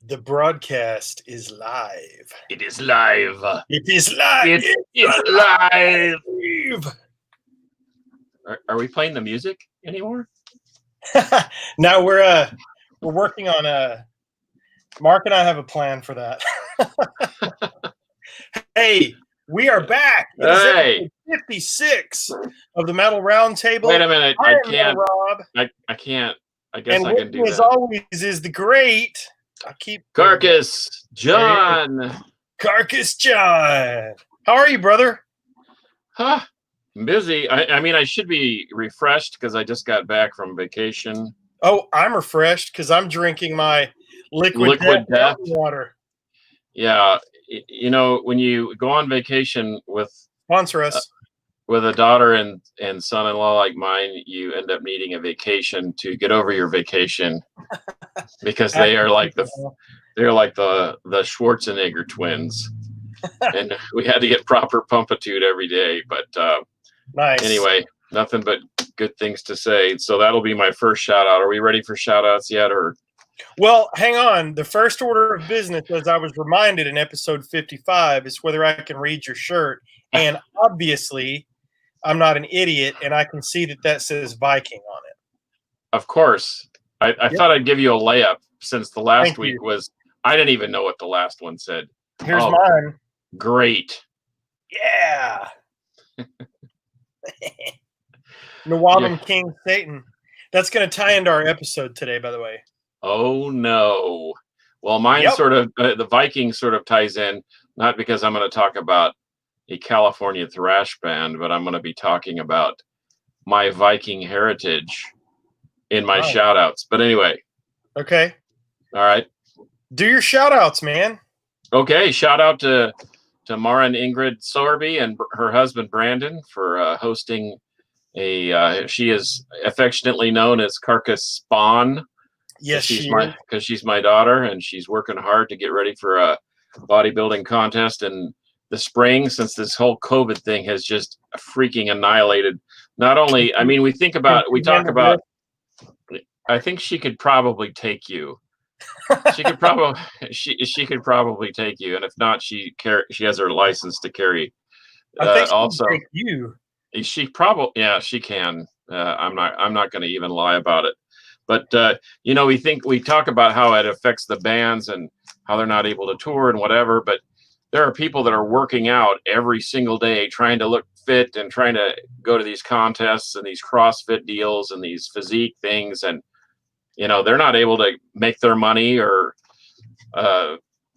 The broadcast is live. It is live. It is live. It's live. Live. Are we playing the music anymore? Now we're working on Mark and I have a plan for that. Hey, we are back. It is episode 56 of the Metal Roundtable. Wait a minute. I can't. Rob. I can't. I guess and I can do as that. always is the great. I keep Carcass John. Carcass John. How are you, brother? Huh? I'm busy. I mean, I should be refreshed because I just got back from vacation. Oh, I'm refreshed because I'm drinking my liquid death water. Yeah, you know, when you go on vacation with sponsor us with a daughter and son-in-law like mine, you end up needing a vacation to get over your vacation because they are like the Schwarzenegger twins, and we had to get proper pumpitude every day. But nice. Anyway, nothing but good things to say. So that'll be my first shout out. Are we ready for shout outs yet, or? Well, hang on. The first order of business, as I was reminded in episode 55, is whether I can read your shirt. And obviously, I'm not an idiot, and I can see that says Viking on it. Of course. I thought I'd give you a layup since the last week was, I didn't even know what the last one said. Here's mine. Great. Yeah. Nawabam King Satan. That's going to tie into our episode today, by the way. Oh, no. Well, mine sort of, the Viking sort of ties in, not because I'm going to talk about a California thrash band, but I'm going to be talking about my Viking heritage in my shout outs. But anyway. Okay. All right. Do your shout outs, man. Okay. Shout out to Mara and Ingrid Sorby and her husband, Brandon, for hosting she is affectionately known as Carcass Spawn. Yes, because she's my daughter, and she's working hard to get ready for a bodybuilding contest in the spring, since this whole COVID thing has just freaking annihilated. Not only, I mean, I think she could probably take you. She could probably take you, and if not, she has her license to carry. I think she also can take you. She probably, she can. I'm not going to even lie about it. But we talk about how it affects the bands and how they're not able to tour and whatever. But there are people that are working out every single day, trying to look fit and trying to go to these contests and these CrossFit deals and these physique things, and they're not able to make their money or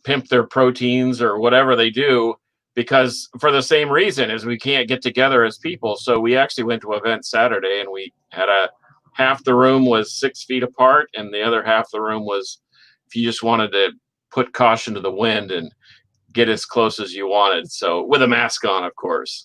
pimp their proteins or whatever they do, because for the same reason as we can't get together as people. So we actually went to an event Saturday, and we had half the room was 6 feet apart, and the other half the room was, if you just wanted to put caution to the wind and get as close as you wanted. So with a mask on, of course.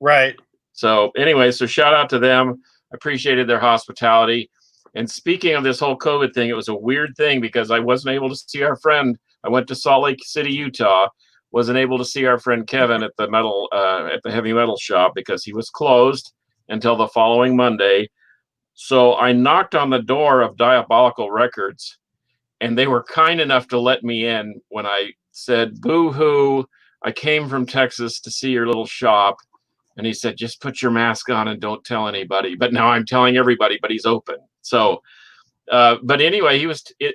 Right. So anyway, so shout out to them. Appreciated their hospitality. And speaking of this whole COVID thing, it was a weird thing because I wasn't able to see our friend. I went to Salt Lake City, Utah. Wasn't able to see our friend Kevin at the heavy metal shop because he was closed until the following Monday. So I knocked on the door of Diabolical Records, and they were kind enough to let me in when I said, "Boo-hoo, I came from Texas to see your little shop." And he said, "Just put your mask on and don't tell anybody." But now I'm telling everybody, but he's open. So, but anyway,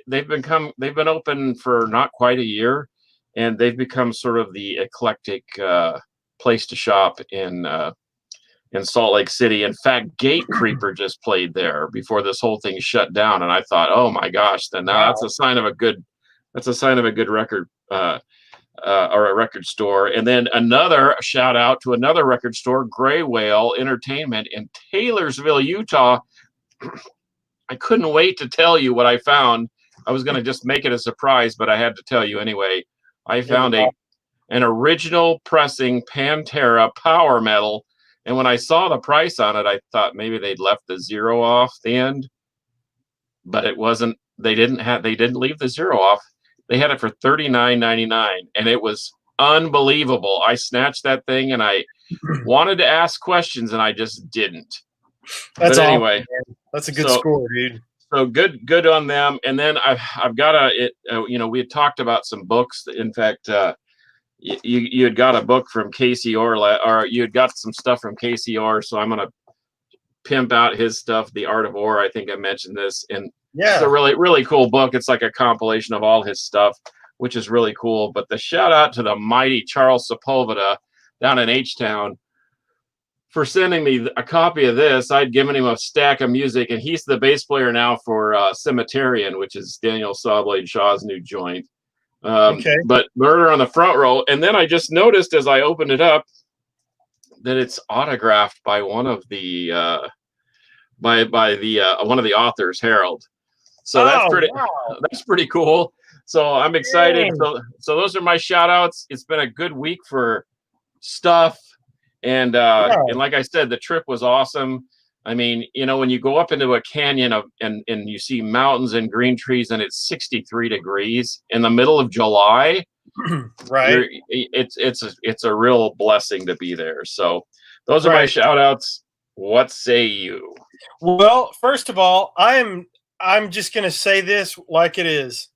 they've been open for not quite a year, and they've become sort of the eclectic place to shop in Salt Lake City. In fact, Gate Creeper just played there before this whole thing shut down, and I thought, oh my gosh, then now that's a sign of a good record or a record store. And then another shout out to another record store, Gray Whale Entertainment in Taylorsville, Utah. I couldn't wait to tell you what I found. I was going to just make it a surprise, but I had to tell you anyway. I found an original pressing Pantera power metal. And when I saw the price on it, I thought maybe they'd left the zero off the end, but it wasn't. They didn't leave the zero off. They had it for $39.99, and it was unbelievable. I snatched that thing, and I wanted to ask questions, and I just didn't. That's anyway. That's a good score, dude. So good on them. And then I've got we had talked about some books. In fact, you had got a book from Casey Orr, or you had got some stuff from Casey Orr. So I'm gonna pimp out his stuff, The Art of War. I think I mentioned this, and it's a really, really cool book. It's like a compilation of all his stuff, which is really cool. But the shout out to the mighty Charles Sepulveda down in H-Town for sending me a copy of this. I'd given him a stack of music, and he's the bass player now for Cemeterian, which is Daniel Sawblade Shaw's new joint. But Murder on the Front Row. And then I just noticed as I opened it up that it's autographed by one of the one of the authors, Harold. So that's pretty cool. So I'm excited. So those are my shout outs. It's been a good week for stuff. And like I said, the trip was awesome. I mean, when you go up into a canyon and you see mountains and green trees and it's 63 degrees in the middle of July, right? It's a real blessing to be there. So those are my shout outs. What say you? Well, first of all, I'm just going to say this like it is.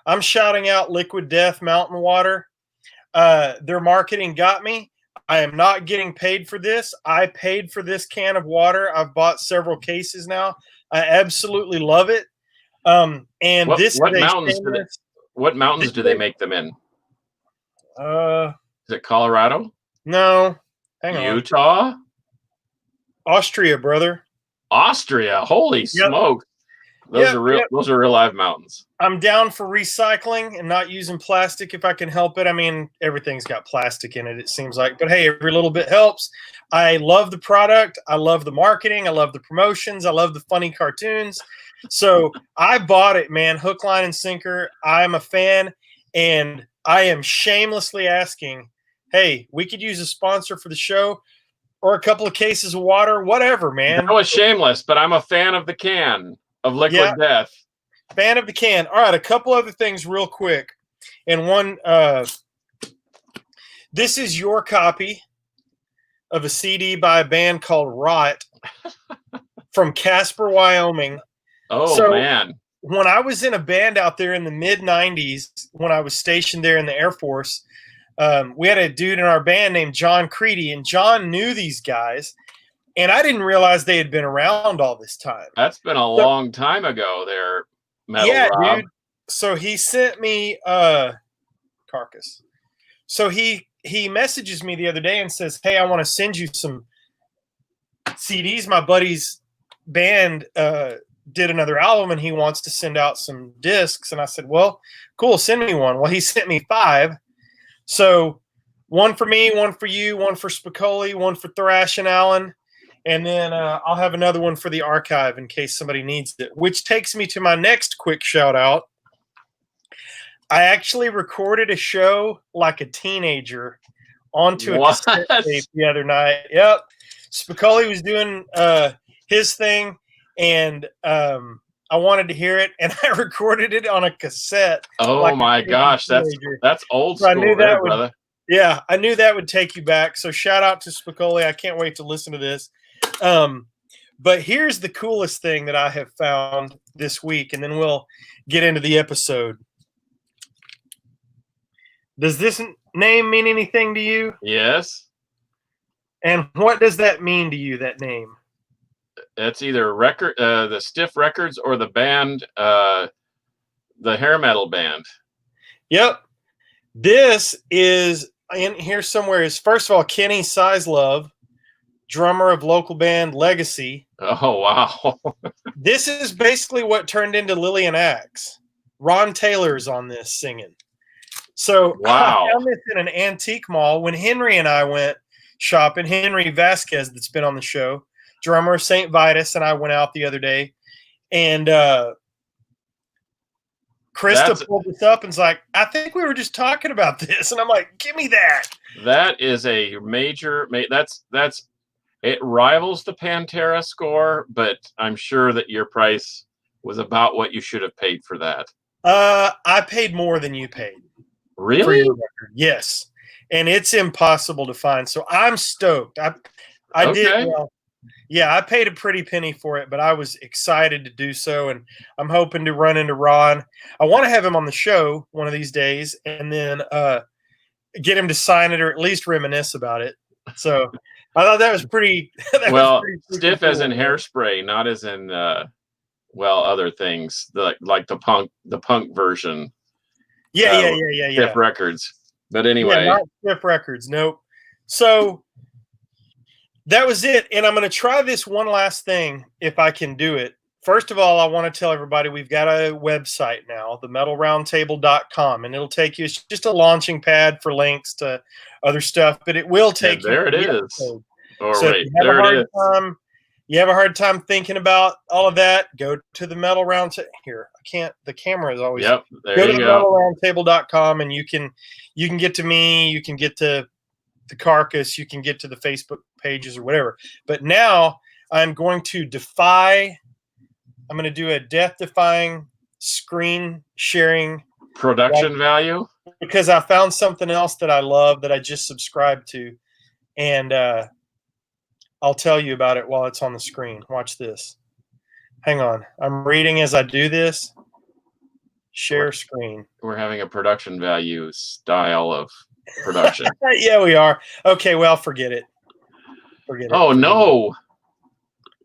I'm shouting out Liquid Death Mountain Water. Their marketing got me. I am not getting paid for this. I paid for this can of water. I've bought several cases now. I absolutely love it. And what mountains do they make them in? Is it Colorado? No. Hang on. Utah? Austria, brother. Austria. Holy smoke. Those are real live mountains. I'm down for recycling and not using plastic if I can help it. I mean, everything's got plastic in it, it seems like. But hey, every little bit helps. I love the product. I love the marketing. I love the promotions. I love the funny cartoons. So I bought it, man. Hook, line, and sinker. I'm a fan. And I am shamelessly asking, hey, we could use a sponsor for the show or a couple of cases of water, whatever, man. That was shameless, but I'm a fan of the can of Liquid Death. Fan of the can. All right, a couple other things real quick. And one, this is your copy of a CD by a band called Rot from Casper, Wyoming. Oh, man. When I was in a band out there in the mid-'90s, when I was stationed there in the Air Force, we had a dude in our band named John Creedy, and John knew these guys. And I didn't realize they had been around all this time. That's been a long time ago there, Metal Rob. Dude. So he sent me Carcass. So he messages me the other day and says, hey, I want to send you some CDs. My buddy's band did another album, and he wants to send out some discs. And I said, well, cool, send me one. Well, he sent me 5. So one for me, one for you, one for Spicoli, one for Thrash and Allen. And then I'll have another one for the archive in case somebody needs it, which takes me to my next quick shout out. I actually recorded a show like a teenager onto a cassette tape the other night. Yep. Spicoli was doing his thing, and I wanted to hear it, and I recorded it on a cassette. Oh, my gosh. That's old school, brother. Yeah, I knew that would take you back. So shout out to Spicoli. I can't wait to listen to this. But here's the coolest thing that I have found this week, and then we'll get into the episode. Does this name mean anything to you? Yes. And what does that mean to you, that name? It's either the Stiff Records or the band, the hair metal band. Yep. This is in here somewhere. Is first of all Kenny Sizelove, drummer of local band Legacy. Oh, wow. This is basically what turned into Lillian Axe. Ron Taylor's on this singing. So wow. I found this in an antique mall when Henry and I went shopping. Henry Vasquez, that's been on the show, drummer of St. Vitus, and I went out the other day. And Krista pulled this up and was like, I think we were just talking about this. And I'm like, give me that. That is a major, it rivals the Pantera score, but I'm sure that your price was about what you should have paid for that. I paid more than you paid. Really? For your record. Yes. And it's impossible to find. So I'm stoked. I did. Yeah, I paid a pretty penny for it, but I was excited to do so, and I'm hoping to run into Ron. I want to have him on the show one of these days, and then get him to sign it or at least reminisce about it. So I thought that was pretty. Well, pretty stiff cool, as in man. Hairspray, not as in other things like the punk version. Yeah. Stiff Records. But Yeah, anyway, not Stiff Records. Nope. So that was it. And I'm going to try this one last thing if I can do it. First of all, I want to tell everybody we've got a website now, themetalroundtable.com, and it'll take you, it's just a launching pad for links to other stuff, but it will take you. there it to the is. episode. Oh, So if wait, you have there a it hard is. time, you have a hard time thinking about all of that, go to the Metal Round Here, I can't, the camera is always. Yep, there Go to you the go. metalroundtable.com and you can get to me, you can get to the Carcass, you can get to the Facebook pages or whatever. But now I'm going to I'm going to do a death-defying screen sharing Production value. because I found something else that I love that I just subscribed to, and I'll tell you about it while it's on the screen. Watch this. Hang on. I'm reading as I do this. Share screen. We're having a production value style of production. Yeah, we are. Okay, well, forget it. Forget it. Oh, Forget no. it.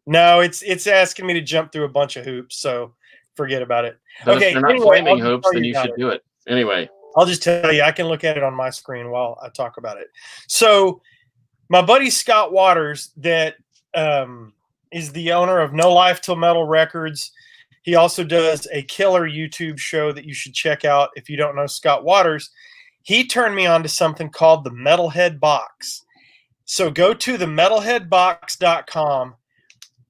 No, it's asking me to jump through a bunch of hoops, so forget about it. Then Okay, if they're not anyway, flaming I'll hoops, tell then you you about should it. do it. Anyway, I'll just tell you, I can look at it on my screen while I talk about it. So, my buddy Scott Waters, that is the owner of No Life Till Metal Records. He also does a killer YouTube show that you should check out if you don't know Scott Waters. He turned me on to something called the Metalhead Box. So go to the metalheadbox.com,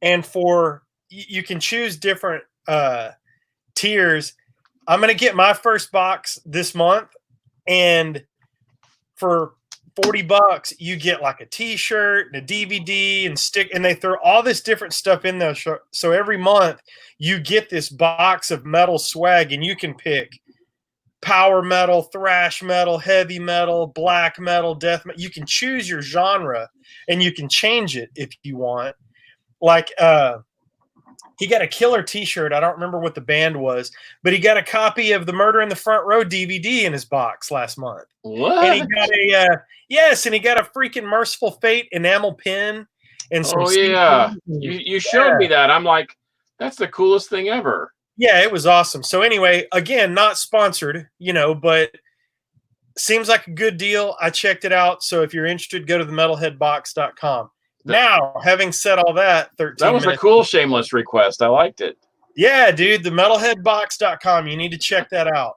and you can choose different tiers. I'm going to get my first box this month, and for $40 you get like a t-shirt and a DVD and they throw all this different stuff in there. So every month you get this box of metal swag, and you can pick power metal, thrash metal, heavy metal, black metal, death metal. You can choose your genre and you can change it if you want. Like he got a killer t-shirt. I don't remember what the band was, but he got a copy of the Murder in the Front Row DVD in his box last month. what? And he got and he got a freaking Merciful Fate enamel pin and some Oh, yeah. CDs. You showed me that. I'm like, that's the coolest thing ever. Yeah, it was awesome. So anyway, again, not sponsored, but seems like a good deal. I checked it out. So if you're interested, go to the metalheadbox.com. Now, having said all that, 13 That was minutes. a cool shameless request. I liked it. Yeah, dude, the metalheadbox.com. You need to check that out.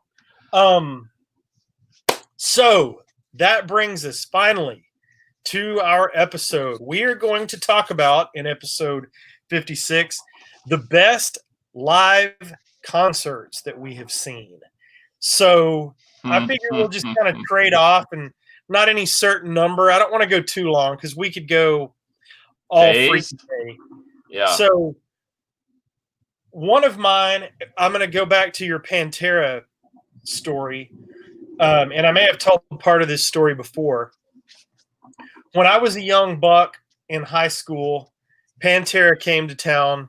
So that brings us finally to our episode. We are going to talk about, in episode 56, the best live concerts that we have seen. So I figure we'll just kind of trade off, and not any certain number. I don't want to go too long because we could go all freaking day. Yeah. So one of mine, I'm going to go back to your Pantera story. And I may have told part of this story before. When I was a young buck in high school, Pantera came to town,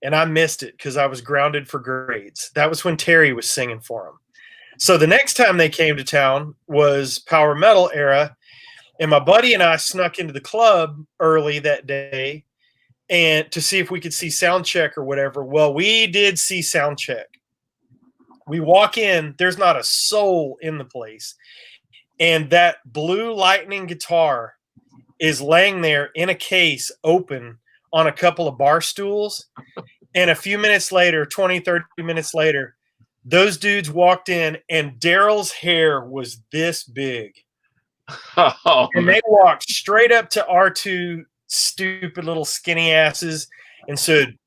and I missed it because I was grounded for grades. That was when Terry was singing for them. So the next time they came to town was Power Metal era, and my buddy and I snuck into the club early that day and to see if we could see Soundcheck or whatever. Well, we did see Soundcheck. We walk in, there's not a soul in the place. And that Blue Lightning guitar is laying there in a case open on a couple of bar stools. And a few minutes later, 20, 30 minutes later, those dudes walked in, and Daryl's hair was this big. And they walked straight up to our two stupid little skinny asses and said,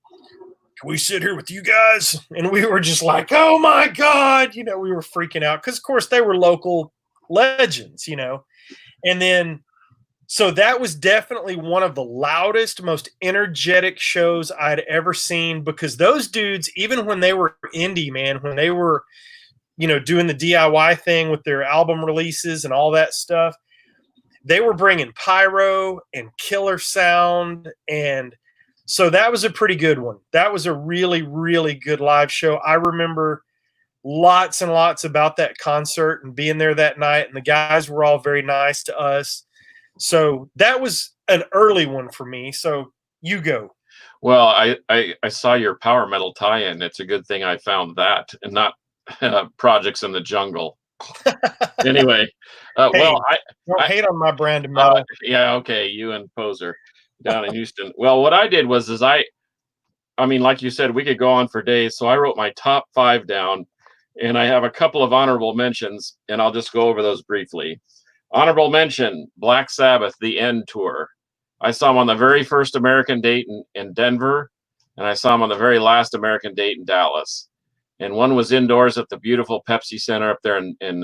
"Can we sit here with you guys?" And we were just like, "Oh my God." We were freaking out because, of course, they were local legends, And then, so that was definitely one of the loudest, most energetic shows I'd ever seen, because those dudes, even when they were indie, man, when they were, doing the DIY thing with their album releases and all that stuff, they were bringing pyro and killer sound and So that was a pretty good one. That was a really, really good live show. I remember lots and lots about that concert and being there that night, and the guys were all very nice to us. So that was an early one for me. So you go. Well, I saw your power metal tie-in. It's a good thing I found that and not Projects in the Jungle. Anyway, Hey, well, don't hate on my brand of metal. yeah, okay, you and Poser down in Houston. Well, what I did was I mean, like you said, we could go on for days. So I wrote my top 5 down, and I have a couple of honorable mentions, and I'll just go over those briefly. Honorable mention: Black Sabbath, The End Tour. I saw them on the very first American date in Denver, and I saw them on the very last American date in Dallas. And one was indoors at the beautiful Pepsi Center up there in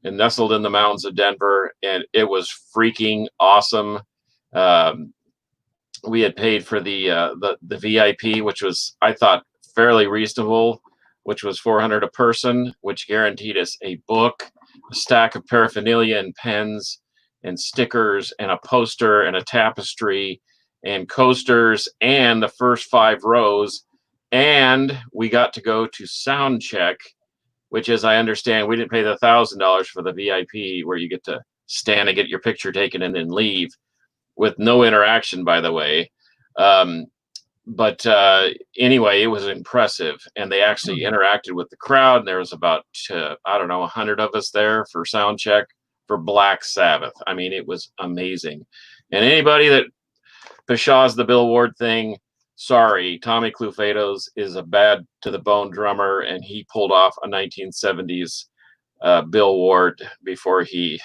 nestled in the mountains of Denver, and it was freaking awesome. We had paid for the VIP, which was, I thought, fairly reasonable, which was $400 a person, which guaranteed us a book, a stack of paraphernalia and pens and stickers and a poster and a tapestry and coasters and the first 5 rows. And we got to go to sound check, which, as I understand, we didn't pay the $1,000 for the VIP, where you get to stand and get your picture taken and then leave, with no interaction, by the way. But anyway, it was impressive, and they actually interacted with the crowd. And there was about, I don't know, 100 of us there for sound check for Black Sabbath. I mean, it was amazing. And anybody that pshaws the Bill Ward thing, sorry, Tommy Clufetos is a bad to the bone drummer, and he pulled off a 1970s Bill Ward before he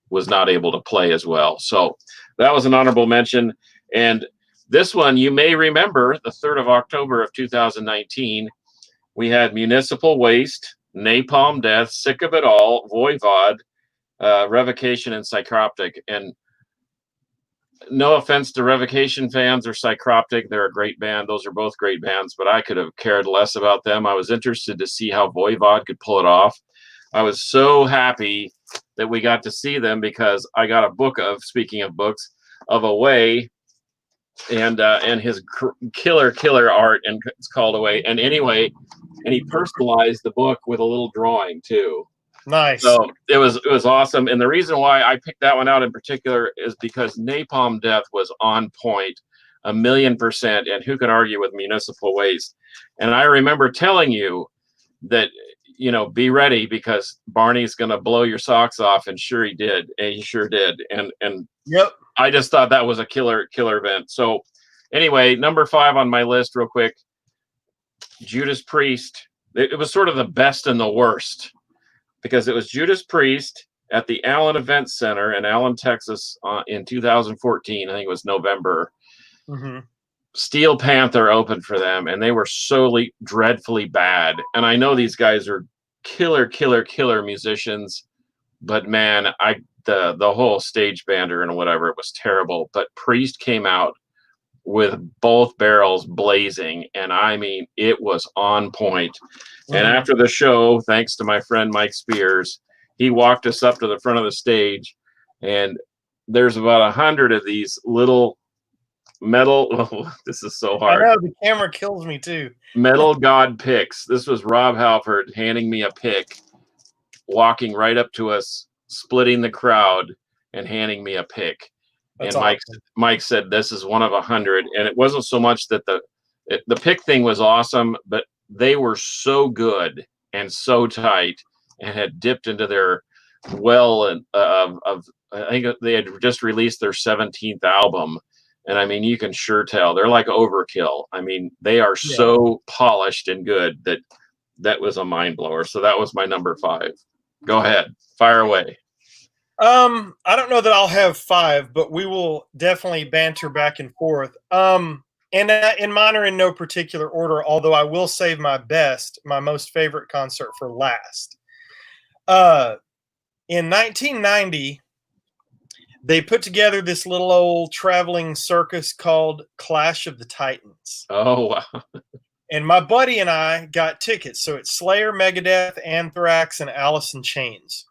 was not able to play as well. So that was an honorable mention. And this one, you may remember, the 3rd of October of 2019, we had Municipal Waste, Napalm Death, Sick of It All, Voivod, Revocation, and Psychroptic. And no offense to Revocation fans or Psychroptic, they're a great band. Those are both great bands, but I could have cared less about them. I was interested to see how Voivod could pull it off. I was so happy that we got to see them, because I got a book of, speaking of books, of Away, and his killer art, and it's called Away. And anyway, and he personalized the book with a little drawing too. Nice. So it was awesome. And the reason why I picked that one out in particular is because Napalm Death was on point, 1,000,000%. And who can argue with Municipal Waste? And I remember telling you that, you know, be ready, because Barney's going to blow your socks off. And sure he did. And he sure did. And Yep. I just thought that was a killer event. So anyway, number 5 on my list real quick, Judas Priest. It was sort of the best and the worst, because it was Judas Priest at the Allen Event Center in Allen, Texas in 2014. I think it was November. Mm-hmm. Steel Panther opened for them, and they were so dreadfully bad. And I know these guys are killer musicians, but man, the whole stage bander and whatever, it was terrible. But Priest came out with both barrels blazing, and I mean, it was on point. And after the show, thanks to my friend Mike Spears, he walked us up to the front of the stage, and there's about 100 of these little metal, oh, this is so hard. I know, the camera kills me too. Metal God picks. This was Rob Halford handing me a pick, walking right up to us, splitting the crowd, and handing me a pick. That's and awesome. Mike said, this is one of 100. And it wasn't so much that the pick thing was awesome, but they were so good and so tight, and had dipped into their well of I think they had just released their 17th album. And I mean, you can sure tell they're like Overkill. I mean, they are so polished and good that was a mind blower. So that was my number 5. Go ahead, fire away. I don't know that I'll have 5, but we will definitely banter back and forth. And in mine are in no particular order, although I will save my most favorite concert for last. In 1990, they put together this little old traveling circus called Clash of the Titans. Oh, wow. And my buddy and I got tickets. So it's Slayer, Megadeth, Anthrax, and Alice in Chains.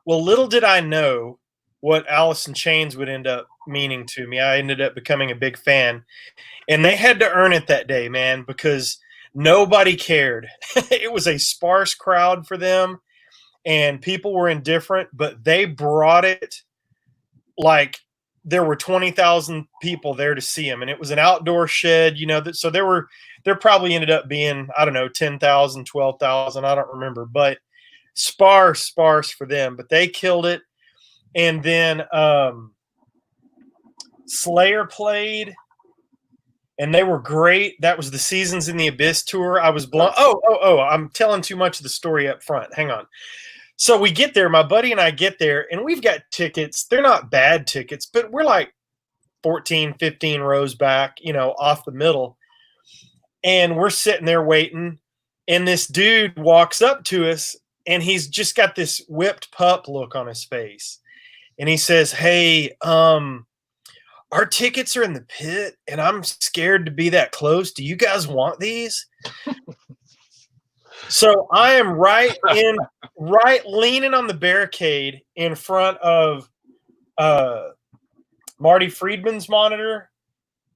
Well, little did I know what Alice in Chains would end up meaning to me. I ended up becoming a big fan. And they had to earn it that day, man, because nobody cared. It was a sparse crowd for them, and people were indifferent, but they brought it like there were 20,000 people there to see them. And it was an outdoor shed, so there probably ended up being, I don't know, 10,000, 12,000. I don't remember, but sparse for them, but they killed it. And then Slayer played, and they were great. That was the Seasons in the Abyss tour. I was blown. Oh, I'm telling too much of the story up front. Hang on. So we get there, my buddy and I get there, and we've got tickets. They're not bad tickets, but we're like 14, 15 rows back, off the middle. And we're sitting there waiting, and this dude walks up to us, and he's just got this whipped pup look on his face. And he says, "Hey, our tickets are in the pit, and I'm scared to be that close. Do you guys want these?" So I am right leaning on the barricade in front of Marty Friedman's monitor,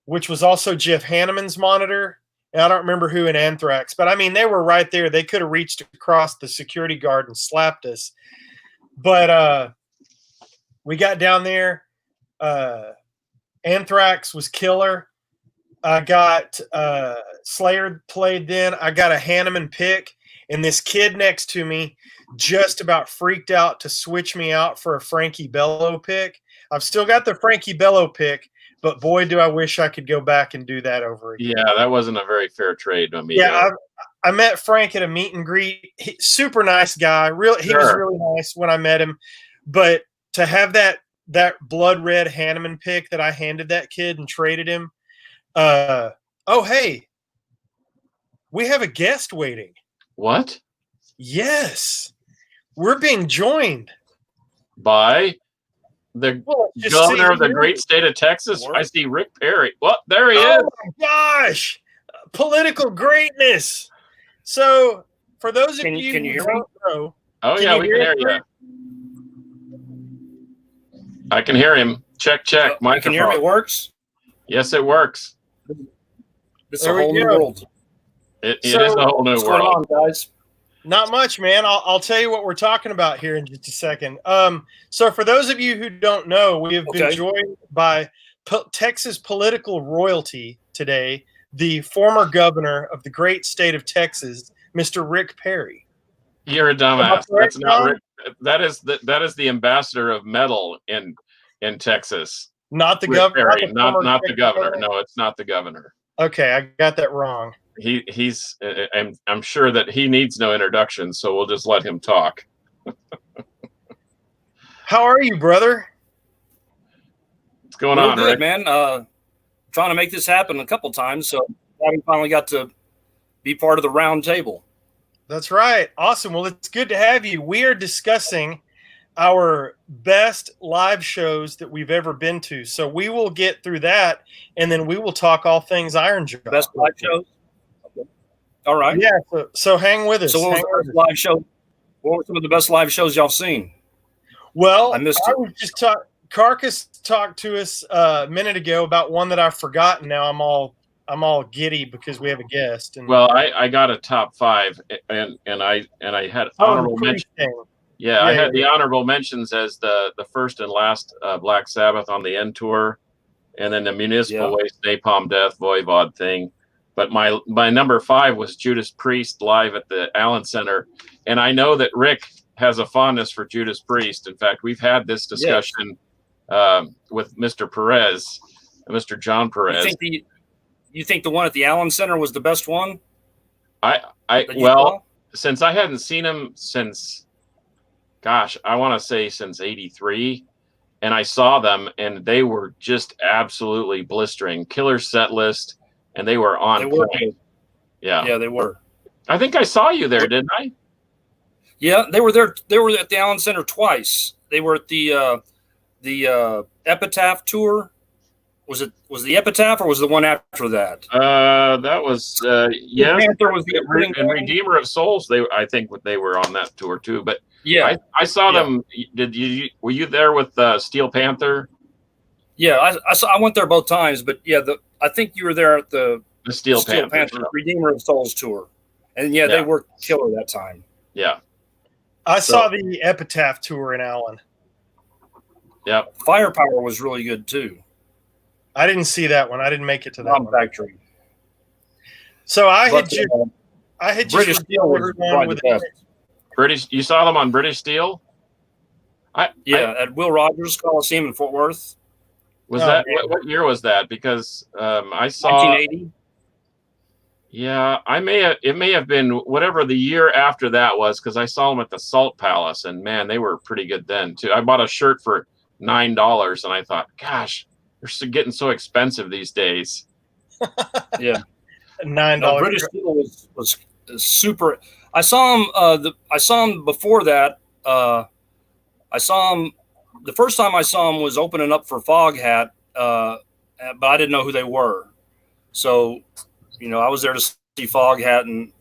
which was also Jeff Hanneman's monitor. And I don't remember who in Anthrax, but I mean, they were right there. They could have reached across the security guard and slapped us. But we got down there. Anthrax was killer. I got Slayer played then. I got a Hanneman pick, and this kid next to me just about freaked out to switch me out for a Frankie Bello pick. I've still got the Frankie Bello pick, but boy, do I wish I could go back and do that over again. Yeah, that wasn't a very fair trade, amigo. Yeah, I met Frank at a meet and greet. Super nice guy. He was really nice when I met him. But to have that blood red Hanneman pick that I handed that kid and traded him. Oh, hey, we have a guest waiting. What? Yes. We're being joined by the governor of the great state of Texas. I see Rick Perry. Well, there he is. Oh my gosh. Political greatness. So for those of you who don't know. Oh, yeah, we can hear you. I can hear him. Check. Microphone. You can hear me? It works? Yes, it works. It's a whole new world. It is a whole new world. What's going on, guys? Not much, man. I'll tell you what we're talking about here in just a second. So for those of you who don't know, we have been joined by Texas political royalty today, the former governor of the great state of Texas, Mr. Rick Perry. You're a dumbass. That's not Rick. That is the ambassador of metal in Texas. Not the governor. Not the governor. No, it's not the governor. Okay, I got that wrong. He's. I'm sure that he needs no introduction, so we'll just let him talk. How are you, brother? What's going on, good, Rick? Man? Trying to make this happen a couple times, so I finally got to be part of the round table. That's right. Awesome. Well, it's good to have you. We are discussing our best live shows that we've ever been to. So we will get through that, and then we will talk all things Iron Jaw. Best live shows? Okay. All right. Yeah, so hang with us. So what was the best live show? What were some of the best live shows y'all seen? Well, I was just Carcass talked to us a minute ago about one that I've forgotten. Now I'm all giddy because we have a guest. And well, I got a top 5, and I had honorable mentions. Yeah, I had the honorable mentions as the first and last Black Sabbath on the End tour, and then the Municipal Waste Napalm Death Voivod thing. But my number 5 was Judas Priest live at the Allen Center, and I know that Rick has a fondness for Judas Priest. In fact, we've had this discussion with Mr. Perez, Mr. John Perez. You think the one at the Allen Center was the best one? Since I hadn't seen him since, I want to say since '83, and I saw them, and they were just absolutely blistering, killer set list, and they were on point. Yeah, they were. I think I saw you there, didn't I? Yeah, they were there. They were at the Allen Center twice. They were at the Epitaph tour Was the Epitaph or was the one after that? That was yes. Panther was the opening and one. Redeemer of Souls. I think they were on that tour too. But Yeah, I saw Yeah. them. Were you there with Steel Panther? yeah. I went there both times, but yeah, I think you were there at the The Steel Steel Panther. Panther Redeemer of Souls tour, and yeah, they were killer that time. Yeah. I saw the Epitaph tour in Allen. Yeah. Firepower was really good too. I didn't see that one. I didn't make it to that Bomb one. Factory. So I But, had British just Steel was recorded one probably with the best. British. You saw them on British Steel. At Will Rogers Coliseum in Fort Worth, Was Oh, that man. what year was that? Because I saw. 1980. Yeah, it may have been whatever the year after that was, because I saw them at the Salt Palace, and man, they were pretty good then too. I bought a shirt for $9, and I thought, gosh, they're getting so expensive these days. Yeah, $9. no, British Steel was super. I saw him. I saw him before that. I saw him. The first time I saw him was opening up for Foghat, but I didn't know who they were. So, I was there to see Foghat, and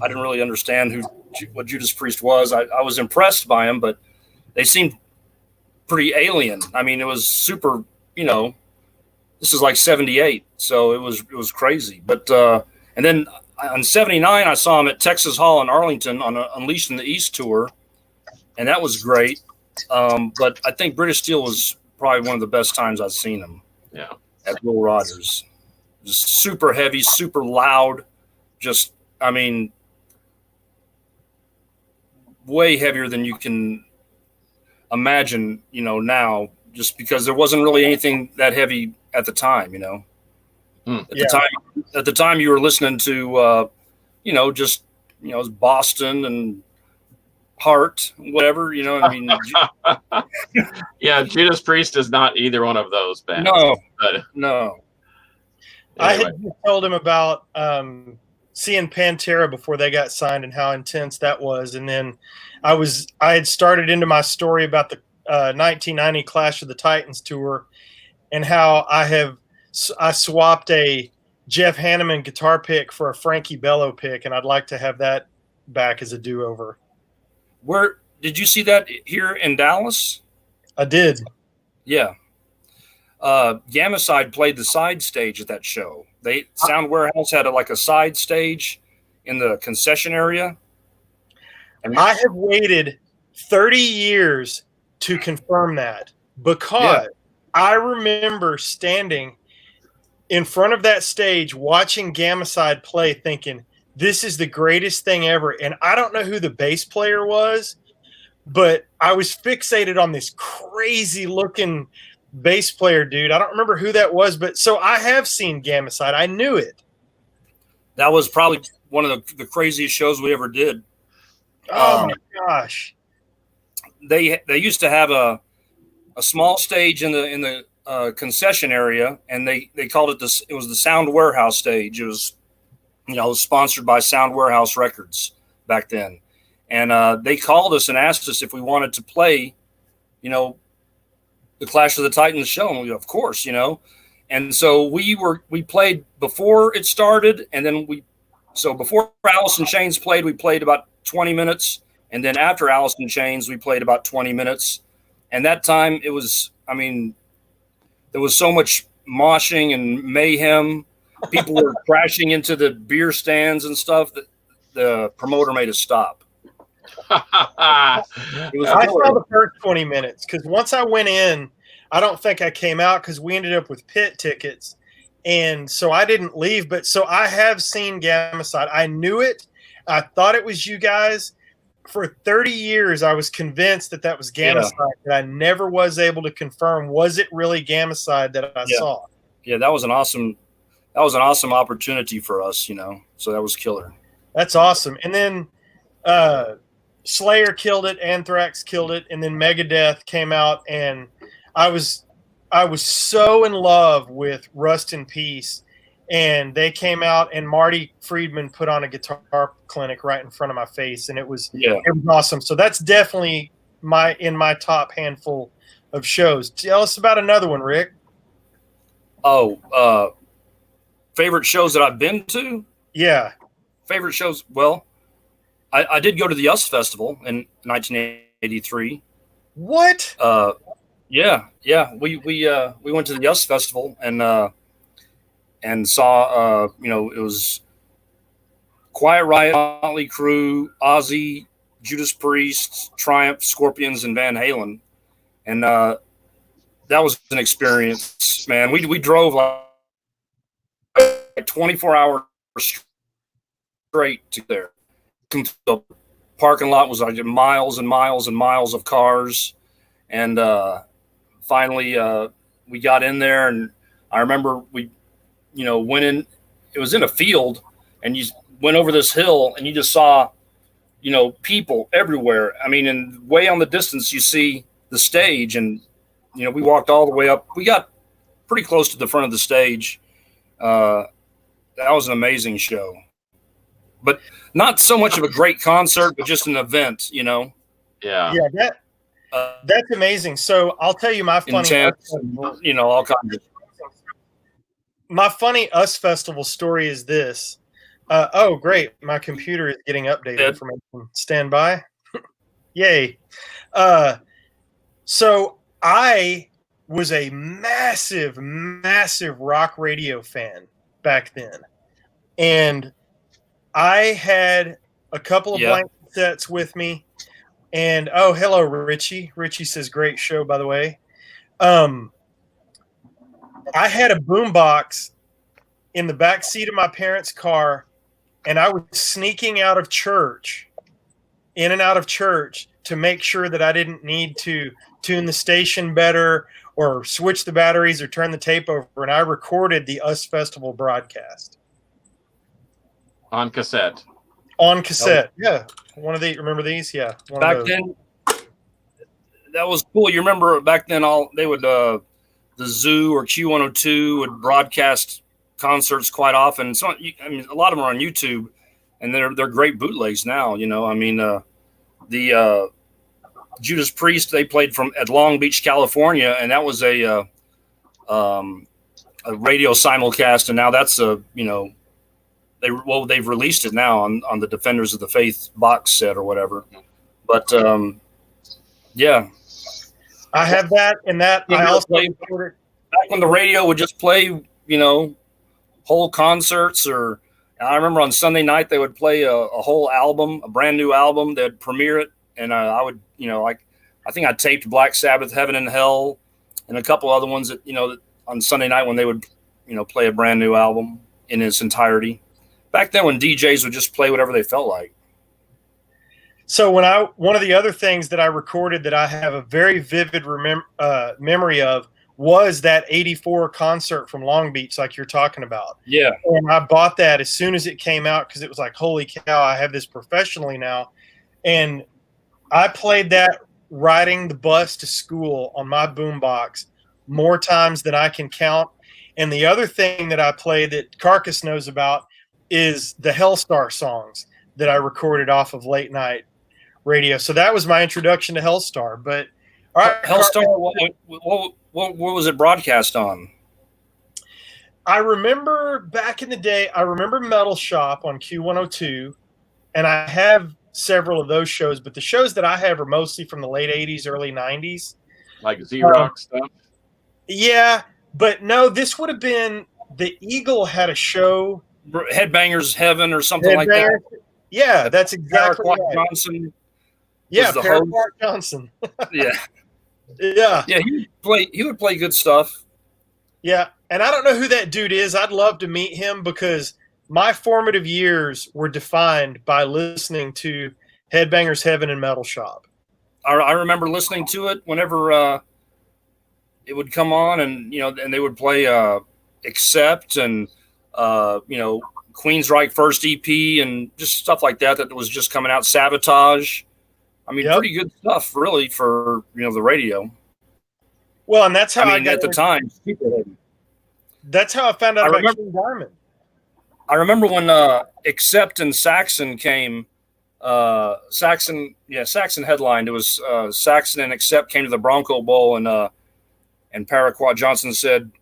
I didn't really understand what Judas Priest was. I was impressed by him, but they seemed pretty alien. I mean, it was super. This is like '78, so it was crazy. But and then on '79, I saw him at Texas Hall in Arlington on Unleashed in the East tour, and that was great. But I think British Steel was probably one of the best times I've seen him. Yeah. At Will Rogers. Just super heavy, super loud. Just, I mean, way heavier than you can imagine, now, just because there wasn't really anything that heavy at the time, At the time you were listening to, just, it was Boston and Heart, whatever, I mean. Yeah, Judas Priest is not either one of those bands. No, But no. I anyway. had just told him about seeing Pantera before they got signed and how intense that was, and then I had started into my story about the 1990 Clash of the Titans tour and how I swapped a Jeff Hanneman guitar pick for a Frankie Bello pick, and I'd like to have that back as a do-over. Where did you see that here in Dallas? I did. Yeah. Gamacide played the side stage at that show. Sound Warehouse had a side stage in the concession area. I have waited 30 years to confirm that because I remember standing in front of that stage watching Gamacide play thinking, this is the greatest thing ever. And I don't know who the bass player was, but I was fixated on this crazy looking bass player dude. I don't remember who that was, but so I have seen Gamacide. I knew it. That was probably one of the craziest shows we ever did. Oh my gosh. They used to have a small stage in the concession area, and they called it it was the Sound Warehouse stage. It was sponsored by Sound Warehouse Records back then. And they called us and asked us if we wanted to play, the Clash of the Titans show. And we, of course, And so we played before it started. And then before Alice in Chains played, we played about 20 minutes. And then after Alice in Chains, we played about 20 minutes. And that time there was so much moshing and mayhem. People were crashing into the beer stands and stuff that the promoter made us stop. I saw the first 20 minutes because once I went in, I don't think I came out because we ended up with pit tickets. And so I didn't leave. But so I have seen Gamacide. I knew it. I thought it was you guys. For 30 years, I was convinced that was Gamacide, but I never was able to confirm. Was it really Gamacide that I saw? Yeah, that was an awesome opportunity for us, So that was killer. That's awesome. And then Slayer killed it, Anthrax killed it, and then Megadeth came out, and I was so in love with Rust in Peace, and they came out, and Marty Friedman put on a guitar clinic right in front of my face, and it was awesome. So that's definitely in my top handful of shows. Tell us about another one, Rick. Favorite shows that I've been to? Yeah. Favorite shows? Well, I did go to the US Festival in 1983. What? Yeah. We went to the US Festival and saw it was Quiet Riot, Motley Crue, Ozzy, Judas Priest, Triumph, Scorpions, and Van Halen, and that was an experience, man. We drove like 24 hours straight to there. The parking lot was like miles and miles and miles of cars, and finally we got in there, and I remember we went in. It was in a field, and you went over this hill, and you just saw people everywhere. I mean, and way on the distance you see the stage, and we walked all the way up. We got pretty close to the front of the stage. That was an amazing show, but not so much of a great concert, but just an event, Yeah. Yeah, that's amazing. So I'll tell you my funny intense, all kinds of. My funny US Festival story is this. Oh, great. My computer is getting updated information. Stand by. Yay. So I was a massive, massive rock radio fan back then. And I had a couple of blank sets with me. And, oh, hello, Richie. Richie says, great show, by the way. I had a boombox in the back seat of my parents' car, and I was sneaking out of church, in and out of church, to make sure that I didn't need to tune the station better or switch the batteries or turn the tape over. And I recorded the US Festival broadcast. On cassette. On cassette. Yeah. One of these. Remember these? Yeah. Back then, that was cool. You remember back then, they would, the Zoo or Q102 would broadcast concerts quite often. So, a lot of them are on YouTube, and they're great bootlegs now. The Judas Priest, they played at Long Beach, California, and that was a radio simulcast, and now that's they've released it now on the Defenders of the Faith box set or whatever. But yeah, I have that, and that I also back when the radio would just play, whole concerts, or I remember on Sunday night they would play a whole album, a brand new album. They'd premiere it, and I would, I think I taped Black Sabbath, Heaven and Hell, and a couple other ones that, on Sunday night when they would, play a brand new album in its entirety. Back then when DJs would just play whatever they felt like. So one of the other things that I recorded that I have a very vivid memory of was that 84 concert from Long Beach, like you're talking about. Yeah. And I bought that as soon as it came out because it was like, holy cow, I have this professionally now. And I played that riding the bus to school on my boombox more times than I can count. And the other thing that I play that Carcass knows about is the Hellstar songs that I recorded off of late night radio. So that was my introduction to Hellstar. But all right, Hellstar, what was it broadcast on? I remember back in the day, I remember Metal Shop on Q102, and I have several of those shows, but the shows that I have are mostly from the late 80s, early 90s. Like Z-Rock stuff? Yeah, but no, this would have been, the Eagle had a show. Headbangers Heaven or something like that. Yeah, that's exactly right. Johnson. Yeah, Paraquat Johnson. Yeah. Yeah. Yeah, he would play good stuff. Yeah, and I don't know who that dude is. I'd love to meet him because my formative years were defined by listening to Headbangers Heaven and Metal Shop. I remember listening to it whenever it would come on, and and they would play Accept and Queensryche first EP and just stuff like that was just coming out. Sabotage. I mean, pretty good stuff, really, for the radio. Well, and that's how I got at the time. That's how I found out about King Diamond. I remember when Accept and Saxon came. Saxon headlined. It was Saxon and Accept came to the Bronco Bowl, and Paraquat Johnson said,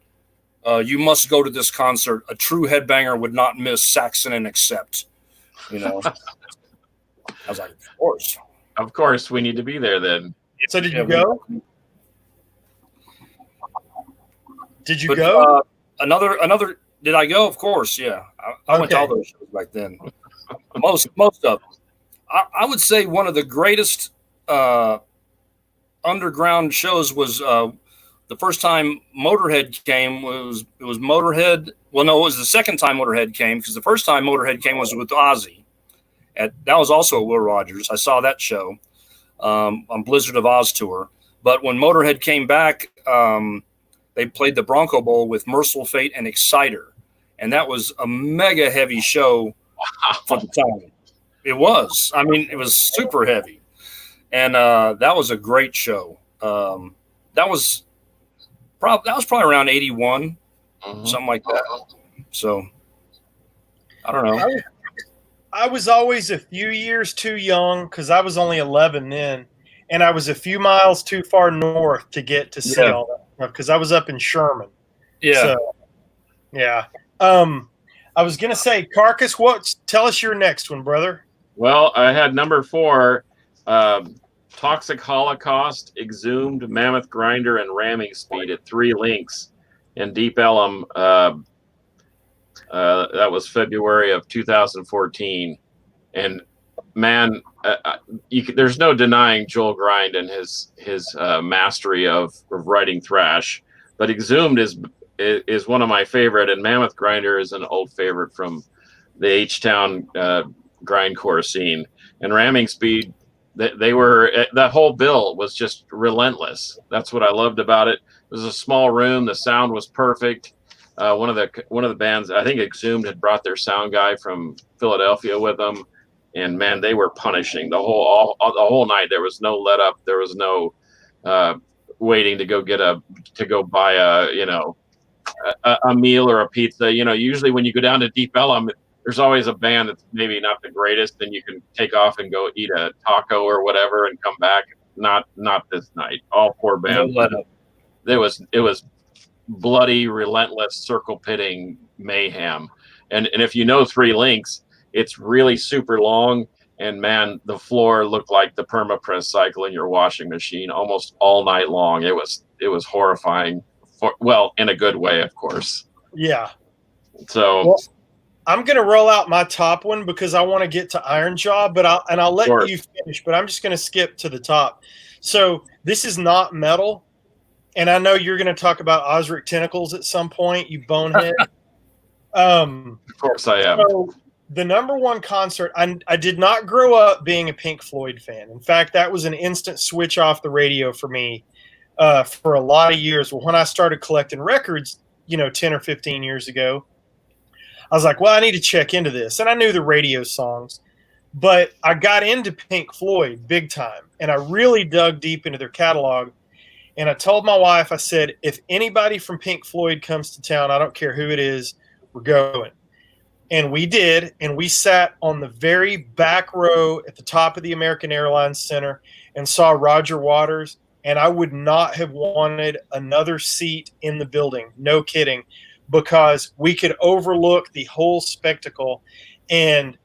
You must go to this concert. A true headbanger would not miss Saxon and Accept. You know, I was like, of course. Of course, we need to be there then. So did Yeah, you go? Did you But go? another. Did I go? Of course, yeah. I went to all those shows back then. Most of them. I would say one of the greatest underground shows was the first time Motorhead came. It was Motorhead. Well, no, it was the second time Motorhead came, because the first time Motorhead came was with Ozzy. That was also at Will Rogers. I saw that show on Blizzard of Oz tour. But when Motorhead came back, they played the Bronco Bowl with Merciful Fate and Exciter. And that was a mega heavy show for the time. It was. I mean, it was super heavy. And that was a great show. That was probably around 81, something like that. So, I don't know. I was always a few years too young, because I was only 11 then. And I was a few miles too far north to get to see all that stuff, because I was up in Sherman. Yeah. So, yeah. I was gonna say, Carcass. Tell us your next one, brother. Well, I had number 4, Toxic Holocaust, Exhumed, Mammoth Grinder, and Ramming Speed at 3 Links in Deep Ellum. That was February of 2014, and man, there's no denying Joel Grind and his mastery of writing thrash. But Exhumed is one of my favorite, and Mammoth Grinder is an old favorite from the H-Town grindcore scene. And Ramming Speed, they were, that whole bill was just relentless. That's what I loved about it. It was a small room. The sound was perfect. One of the bands, I think Exhumed, had brought their sound guy from Philadelphia with them, and man, they were punishing the whole night. There was no let up. There was no waiting to go buy a meal or a pizza. You know, usually when you go down to Deep Ellum, there's always a band that's maybe not the greatest, and you can take off and go eat a taco or whatever and come back. Not this night. All 4 bands. No let up. It was bloody, relentless, circle pitting mayhem. And if you know 3 Links, it's really super long, and man, the floor looked like the permapress cycle in your washing machine almost all night long. It was horrifying, in a good way, of course. Yeah. So well, I'm gonna roll out my top one because I want to get to Iron Jaw, but I'll let you finish. But I'm just gonna skip to the top. So this is not metal, and I know you're gonna talk about Osric Tentacles at some point, you bonehead. Of course I am. So the number 1 concert, I did not grow up being a Pink Floyd fan. In fact, that was an instant switch off the radio for me for a lot of years. Well, when I started collecting records, 10 or 15 years ago, I was like, well, I need to check into this. And I knew the radio songs, but I got into Pink Floyd big time, and I really dug deep into their catalog. And I told my wife, I said, if anybody from Pink Floyd comes to town, I don't care who it is, we're going. And we did, and we sat on the very back row at the top of the American Airlines Center and saw Roger Waters, and I would not have wanted another seat in the building, no kidding, because we could overlook the whole spectacle. And,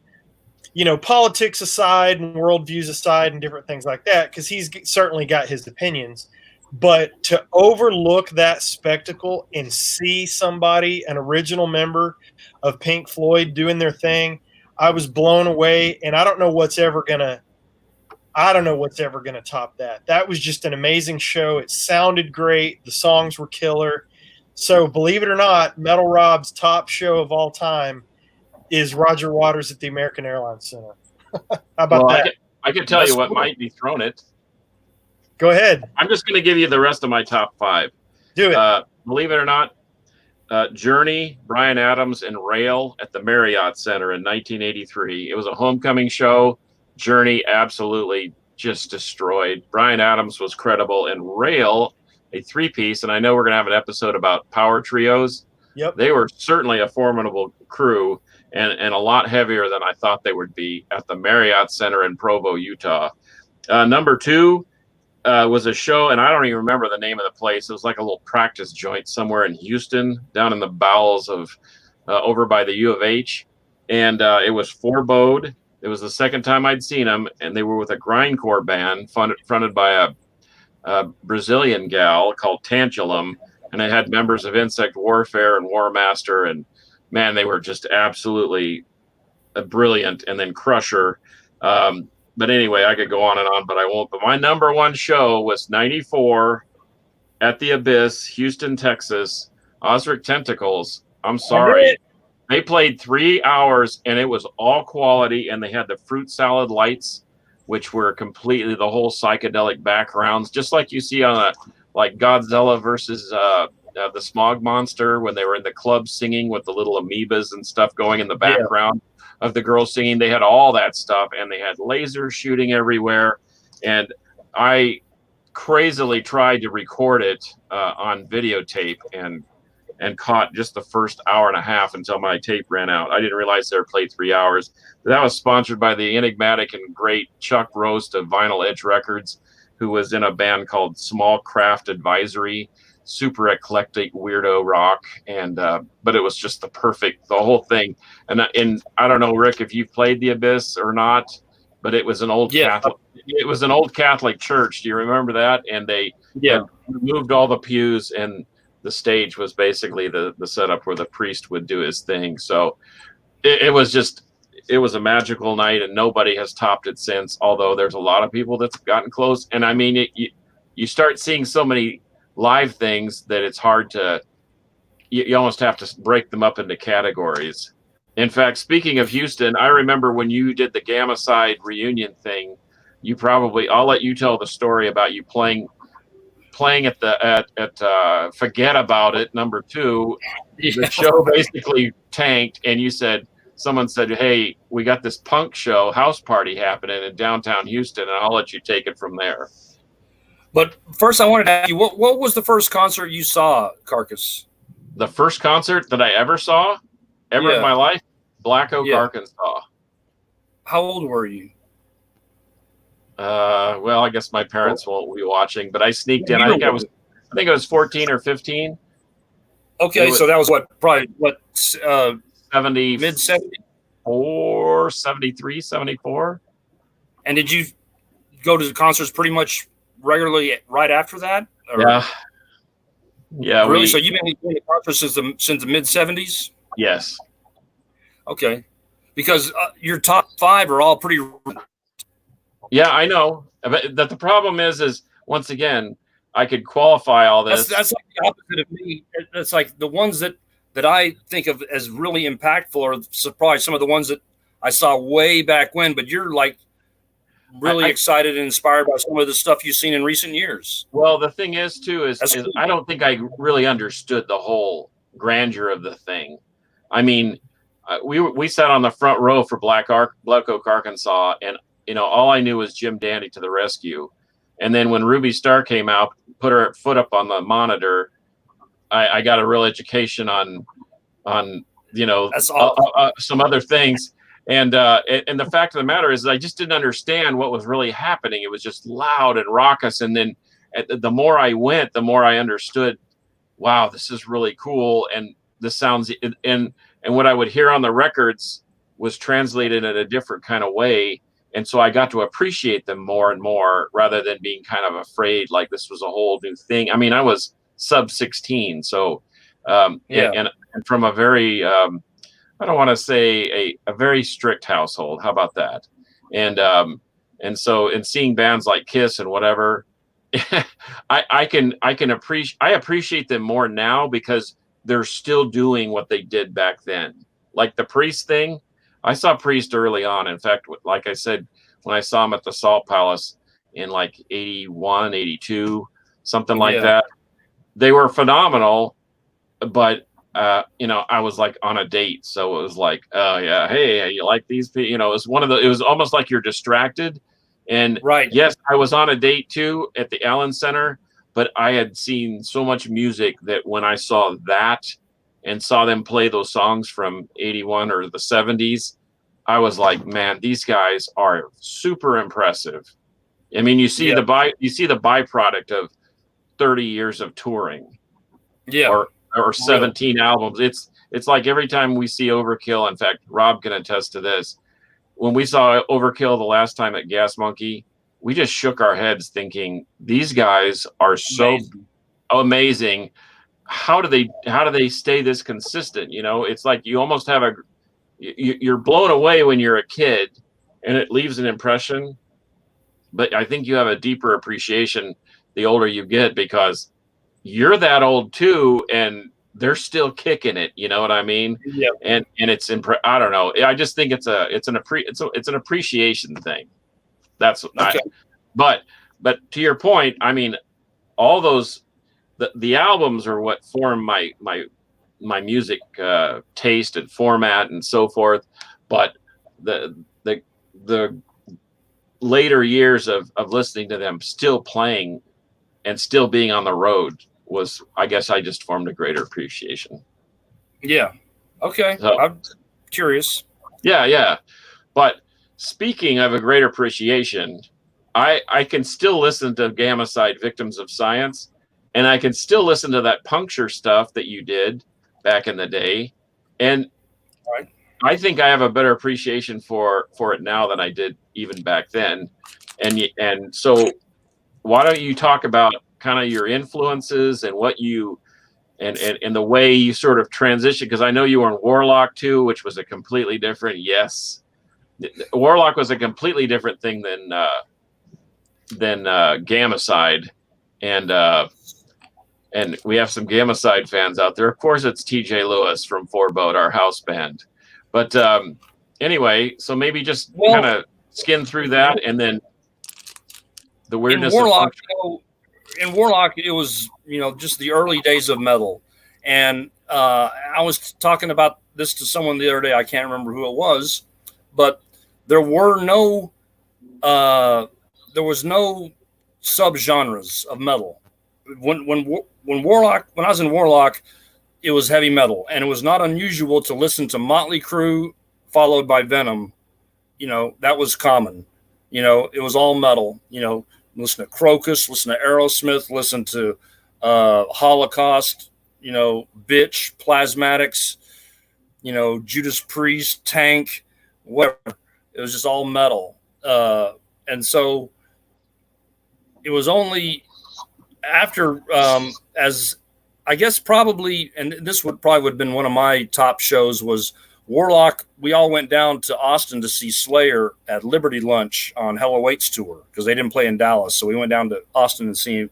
politics aside and worldviews aside and different things like that, because he's certainly got his opinions, but to overlook that spectacle and see somebody, an original member of Pink Floyd, doing their thing, I was blown away. And I don't know what's ever gonna top that. That was just an amazing show. It sounded great. The songs were killer. So believe it or not, Metal Rob's top show of all time is Roger Waters at the American Airlines Center. How about that? I can tell you what might dethrone it. Go ahead. I'm just going to give you the rest of my top 5. Do it. Believe it or not, Journey, Bryan Adams, and Rail at the Marriott Center in 1983. It was a homecoming show. Journey absolutely just destroyed. Bryan Adams was credible, and Rail, a 3-piece, and I know we're going to have an episode about power trios. Yep. They were certainly a formidable crew, and a lot heavier than I thought they would be at the Marriott Center in Provo, Utah. Number 2, was a show, and I don't even remember the name of the place. It was like a little practice joint somewhere in Houston, down in the bowels of over by the U of H. And it was forebode. It was the second time I'd seen them, and they were with a grindcore band fronted by a Brazilian gal called Tantulum, and it had members of Insect Warfare and War Master, and man, they were just absolutely brilliant. And then Crusher. But anyway, I could go on and on, but I won't. But my number one show was 94 at the Abyss, Houston, Texas, Osric Tentacles. I'm sorry. They played 3 hours, and it was all quality, and they had the fruit salad lights, which were completely the whole psychedelic backgrounds, just like you see on like Godzilla versus the Smog Monster when they were in the club singing with the little amoebas and stuff going in the background of the girls singing. They had all that stuff, and they had lasers shooting everywhere. And I crazily tried to record it on videotape and caught just the first hour and a half until my tape ran out. I didn't realize they were played 3 hours. That was sponsored by the enigmatic and great Chuck Roast of Vinyl Edge Records, who was in a band called Small Craft Advisory, super eclectic weirdo rock. And but it was just the whole thing. And I don't know, Rick, if you've played the Abyss or not, but it was an old Catholic. It was an old Catholic church. Do you remember that? And they removed all the pews, and the stage was basically the setup where the priest would do his thing. So it was a magical night, and nobody has topped it since, although there's a lot of people that's gotten close. And I mean, you start seeing so many live things that it's hard to, you almost have to break them up into categories. In fact, speaking of Houston, I remember when you did the Gamma Side reunion thing, I'll let you tell the story about you playing at Forget About It #2. The show basically tanked, and someone said, "Hey, we got this punk show house party happening in downtown Houston, and I'll let you take it from there." But first, I wanted to ask you, what was the first concert you saw, Carcass? The first concert that I ever saw, in my life, Black Oak, Arkansas. How old were you? Well, I guess my parents won't be watching, but I sneaked in. I think I was 14 or 15. Okay, so that was probably 70, mid 70s? 73, 74. And did you go to the concerts pretty much regularly right after that? Or? Yeah. Really? So you've been going to concerts since the mid 70s? Yes. Okay. Because your top 5 are all pretty. Yeah, I know. But the problem is once again, I could qualify all this. That's like the opposite of me. It's like the ones that I think of as really impactful are surprised some of the ones that I saw way back when. But you're like really excited and inspired by some of the stuff you've seen in recent years. Well, the thing is too is I don't think I really understood the whole grandeur of the thing. I mean, we sat on the front row for Black Oak, Arkansas, and all I knew was Jim Dandy to the rescue. And then when Ruby Starr came out, put her foot up on the monitor, I got a real education on That's awesome. some other things. And the fact of the matter is I just didn't understand what was really happening. It was just loud and raucous. And then the more I went, the more I understood, wow, this is really cool. And this sounds, and what I would hear on the records was translated in a different kind of way. And so I got to appreciate them more and more rather than being kind of afraid like this was a whole new thing. I mean, I was sub 16. So, and from a very, I don't want to say a very strict household. How about that? And so in seeing bands like Kiss and whatever, I appreciate them more now because they're still doing what they did back then. Like the Priest thing. I saw Priest early on. In fact, like I said, when I saw him at the Salt Palace in like 81, 82, something like that, they were phenomenal. But, I was like on a date. So it was like, oh yeah, hey, you like these people? It was almost like you're distracted. And yes, I was on a date too at the Allen Center, but I had seen so much music that when I saw that and saw them play those songs from 81 or the 70s, I was like, man, these guys are super impressive. I mean, you see the byproduct of 30 years of touring, or 17 albums. It's like every time we see Overkill. In fact, Rob can attest to this. When we saw Overkill the last time at Gas Monkey, we just shook our heads thinking these guys are so amazing. How do they stay this consistent? You know, it's like you almost have you're blown away when you're a kid and it leaves an impression. But I think you have a deeper appreciation the older you get, because you're that old too, and they're still kicking it. You know what I mean? Yeah. And it's I don't know. I just think it's an appreciation thing. That's okay. But to your point, I mean, all those the albums are what form my music taste and format and so forth. But the later years of listening to them still playing and still being on the road was, I guess, I just formed a greater appreciation. Yeah. Okay. So, I'm curious. Yeah. But speaking of a greater appreciation, I can still listen to Gamma Side Victims of Science, and I can still listen to that Puncture stuff that you did back in the day. And right. I think I have a better appreciation for it now than I did even back then. And so why don't you talk about kind of your influences and what you and the way you sort of transition? Because I know you were in Warlock too, which was a completely different. Yes, Warlock was a completely different thing than Gamma Side, and we have some Gamma Side fans out there. Of course, it's TJ Lewis from Fourboat, our house band. But anyway, so maybe just kind of skin through that, and then the weirdness in Warlock. In Warlock, it was just the early days of metal, and I was talking about this to someone the other day. I can't remember who it was, but there was no subgenres of metal. When I was in Warlock, it was heavy metal, and it was not unusual to listen to Motley Crue followed by Venom. That was common. It was all metal. Listen to Crocus, listen to Aerosmith, listen to Holocaust, Bitch, Plasmatics, Judas Priest, Tank, whatever. It was just all metal. And so it was only after, as I guess probably, and this would have been one of my top shows, was Warlock. We all went down to Austin to see Slayer at Liberty Lunch on Hell Awaits tour because they didn't play in Dallas. So we went down to Austin and see him,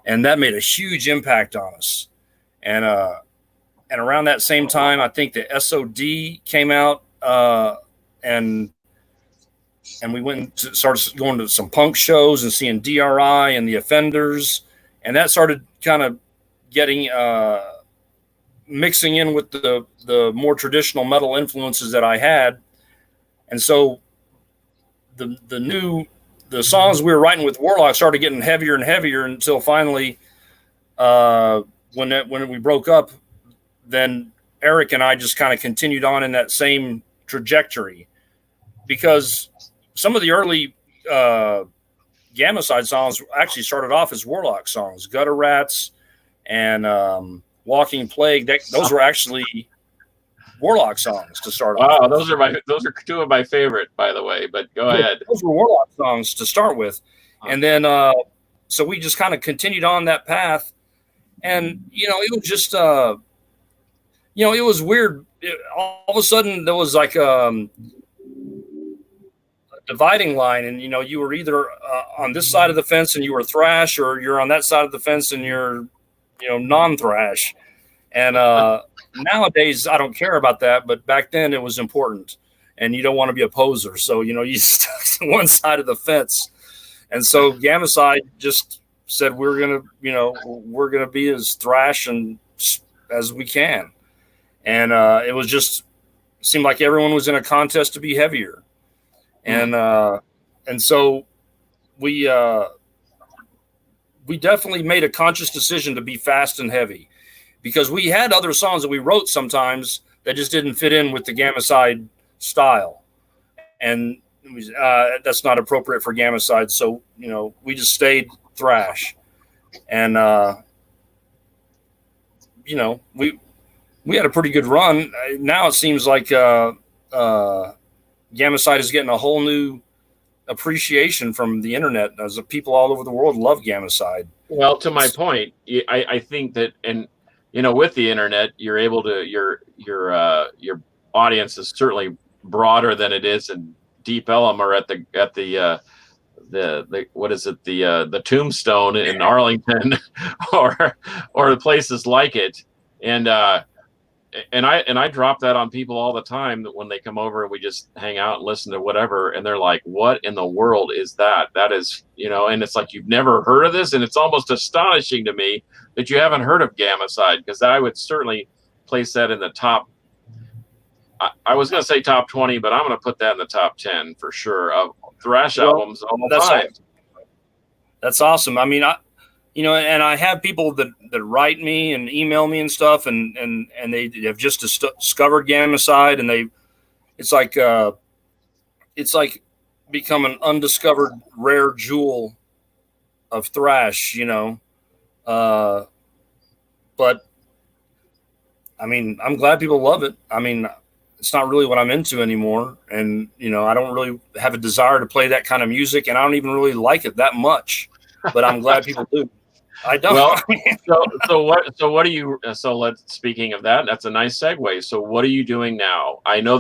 and that made a huge impact on us. And around that same time, I think the SOD came out, and we went to started going to some punk shows and seeing DRI and the Offenders, and that started kind of getting mixing in with the more traditional metal influences that I had. And so the songs we were writing with Warlock started getting heavier and heavier until finally when we broke up, then Eric and I just kind of continued on in that same trajectory, because some of the early Gamma Side songs actually started off as Warlock songs. Gutter Rats and Walking Plague, those were actually Warlock songs to start off. Wow, those are two of my favorite, by the way, but go ahead. Those were Warlock songs to start with. And then so we just kind of continued on that path, and it was just it was weird. All of a sudden there was like a dividing line, and you were either on this side of the fence and you were thrash, or you're on that side of the fence and you're non-thrash. And nowadays I don't care about that, but back then it was important, and you don't want to be a poser, so you stuck to one side of the fence. And so Gamma Side just said we're gonna be as thrash and as we can, and it was just seemed like everyone was in a contest to be heavier. And so we definitely made a conscious decision to be fast and heavy, because we had other songs that we wrote sometimes that just didn't fit in with the Gamma Side style. And that's not appropriate for Gamicide. So, we just stayed thrash. And, we had a pretty good run. Now it seems like Gamicide is getting a whole new appreciation from the internet, as people all over the world love Gamicide. Well, to my point, I think that, and with the internet, you're able to your audience is certainly broader than it is in Deep Ellum or at the what is it, the Tombstone in Arlington or the places like it. And I drop that on people all the time, that when they come over and we just hang out and listen to whatever, and they're like, what in the world is that? That is, and it's like, you've never heard of this. And it's almost astonishing to me that you haven't heard of Gamicide, because I would certainly place that in the top. I was going to say top 20, but I'm going to put that in the top 10 for sure of thrash albums all the time. That's awesome. I mean, and I have people that write me and email me and stuff, and they have just discovered Gamicide, and it's like become an undiscovered rare jewel of thrash, but I mean, I'm glad people love it. I mean, it's not really what I'm into anymore, and I don't really have a desire to play that kind of music, and I don't even really like it that much. But I'm glad people do. I don't. Well, what do you? Speaking of that, that's a nice segue. So what are you doing now? I know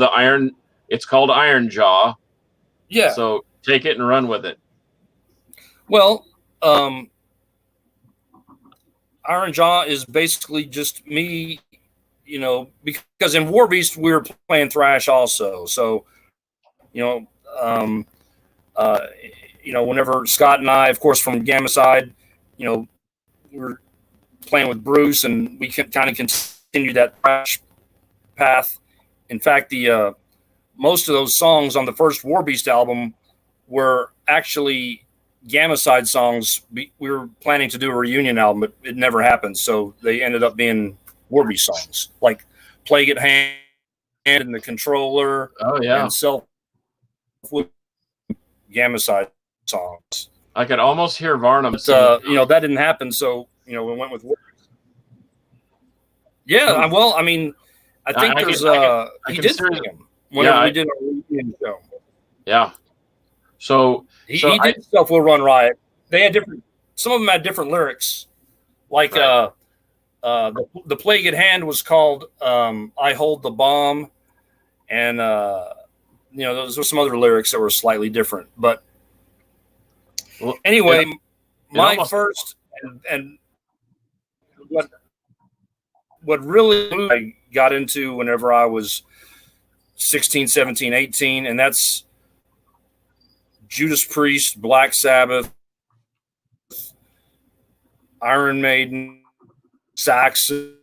it's called Iron Jaw. Yeah. So take it and run with it. Well, Iron Jaw is basically just me. Because in Warbeast we were playing thrash also. So, whenever Scott and I, of course, from Gamicide, we were playing with Bruce, and we kind of continued that thrash path. In fact, the most of those songs on the first Warbeast album were actually Gamicide songs. We were planning to do a reunion album, but it never happened. So they ended up being Warbeast songs, like Plague at Hand and The Controller. Oh yeah, and Self Gamicide songs. I could almost hear Varnum. But, that didn't happen, so we went with Warbeast. Yeah, well, I mean, I think he did sing him whenever we did our reunion show. Yeah. So he did Self Will Run Riot. They had some of them had different lyrics, like right. The Plague at Hand was called I Hold the Bomb, and those were some other lyrics that were slightly different. But anyway, my first and what really I got into whenever I was 16, 17, 18, and that's Judas Priest, Black Sabbath, Iron Maiden, Saxon,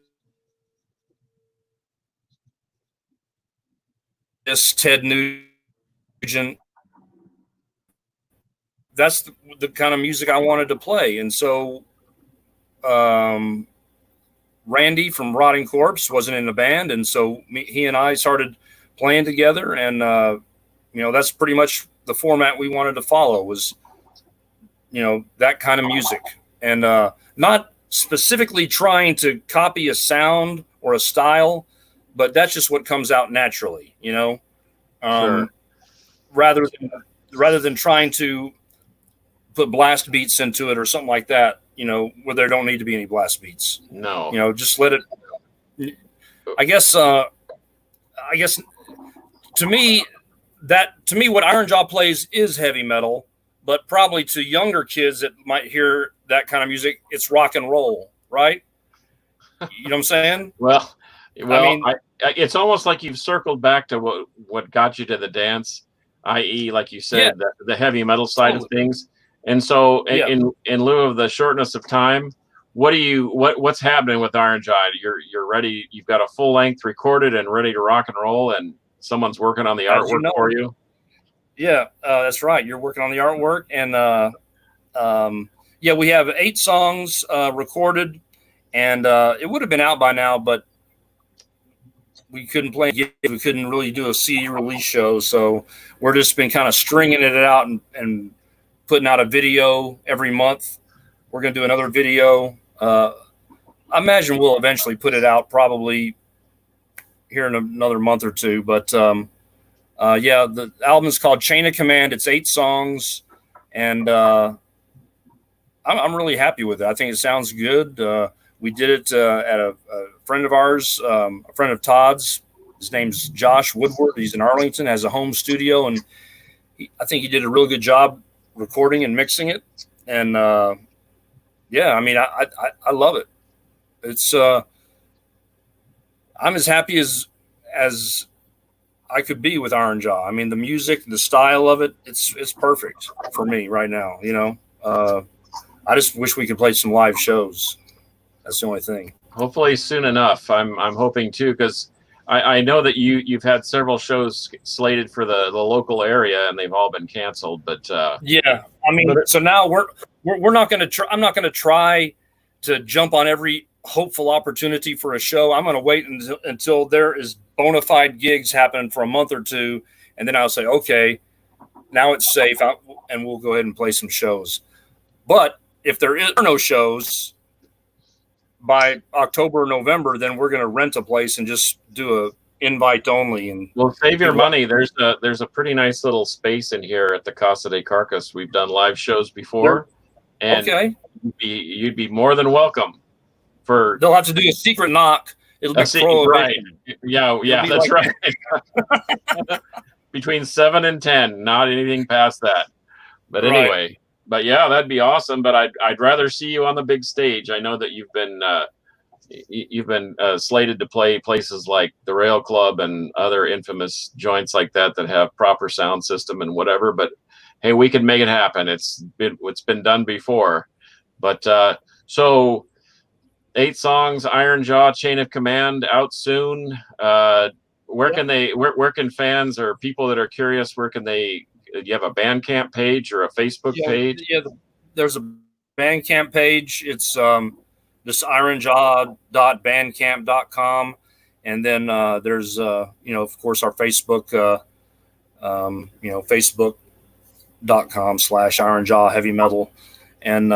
Ted Nugent. That's the kind of music I wanted to play. And so Randy from Rotting Corpse wasn't in the band, and so he and I started playing together, and that's pretty much the format we wanted to follow, was that kind of music, and not specifically trying to copy a sound or a style, but that's just what comes out naturally, Sure. rather than trying to put blast beats into it or something like that, where there don't need to be any blast beats. No. Just let it. I guess to me, what Iron Jaw plays is heavy metal, but probably to younger kids that might hear that kind of music, it's rock and roll, right? You know what I'm saying? Well, I mean, it's almost like you've circled back to what got you to the dance, i.e., like you said, the heavy metal side of things. And so, in lieu of the shortness of time, what's happening with Iron Jaw? You're ready. You've got a full length recorded and ready to rock and roll, and someone's working on the artwork for you. Yeah, that's right. You're working on the artwork, and we have 8 songs recorded, and it would have been out by now, but we couldn't play gigs, we couldn't really do a CD release show, so we're just been kind of stringing it out and putting out a video every month. We're going to do another video. I imagine we'll eventually put it out probably here in another month or two. But yeah, the album is called Chain of Command. It's 8 songs, and I'm really happy with it. I think it sounds good. We did it at a friend of ours, a friend of Todd's. His name's Josh Woodward. He's in Arlington, has a home studio, and I think he did a really good job recording and mixing it. And yeah, I mean, I love it. It's I'm as happy as I could be with Iron Jaw. I mean, the music, the style of it, it's perfect for me right now. You know, I just wish we could play some live shows. That's the only thing. Hopefully soon enough. I'm hoping too, because I know that you've had several shows slated for the local area and they've all been canceled. But yeah, I mean, so now we're not going to try. I'm not going to try to jump on every hopeful opportunity for a show. I'm going to wait until there is bona fide gigs happening for a month or two, and then I'll say, okay, now it's safe, and we'll go ahead and play some shows. But if there are no shows by October or November, then we're going to rent a place and just do a invite only. And well, save your money. There's a pretty nice little space in here at the Casa de Carcas. We've done live shows before, and okay, you'd be more than welcome. They'll have to do a secret knock. It'll be right. Yeah, that's like right. Between 7 and 10, not anything past that. But anyway. Right. But yeah, that'd be awesome. But I'd rather see you on the big stage. I know that you've been slated to play places like the Rail Club and other infamous joints like that have proper sound system and whatever. But hey, we can make it happen. It's been done before. But so 8 songs, Iron Jaw, Chain of Command, out soon. Where can fans or people that are curious, do you have a Bandcamp page or a Facebook page? Yeah, there's a Bandcamp page. It's just ironjaw.bandcamp.com. And then there's, of course, our Facebook, facebook.com/ironjawheavymetal. And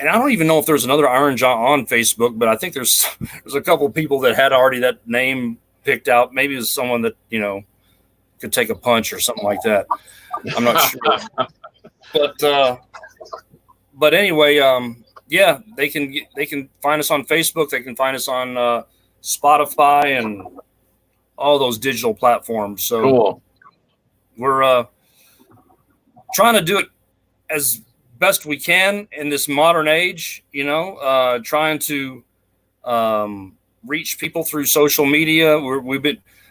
I don't even know if there's another Iron Jaw on Facebook, but I think there's a couple of people that had already that name picked out. Maybe it's someone that, could take a punch or something like that. I'm not sure. But anyway, yeah, they can find us on Facebook. They can find us on Spotify and all those digital platforms. So cool. We're trying to do it as best we can in this modern age, trying to reach people through social media.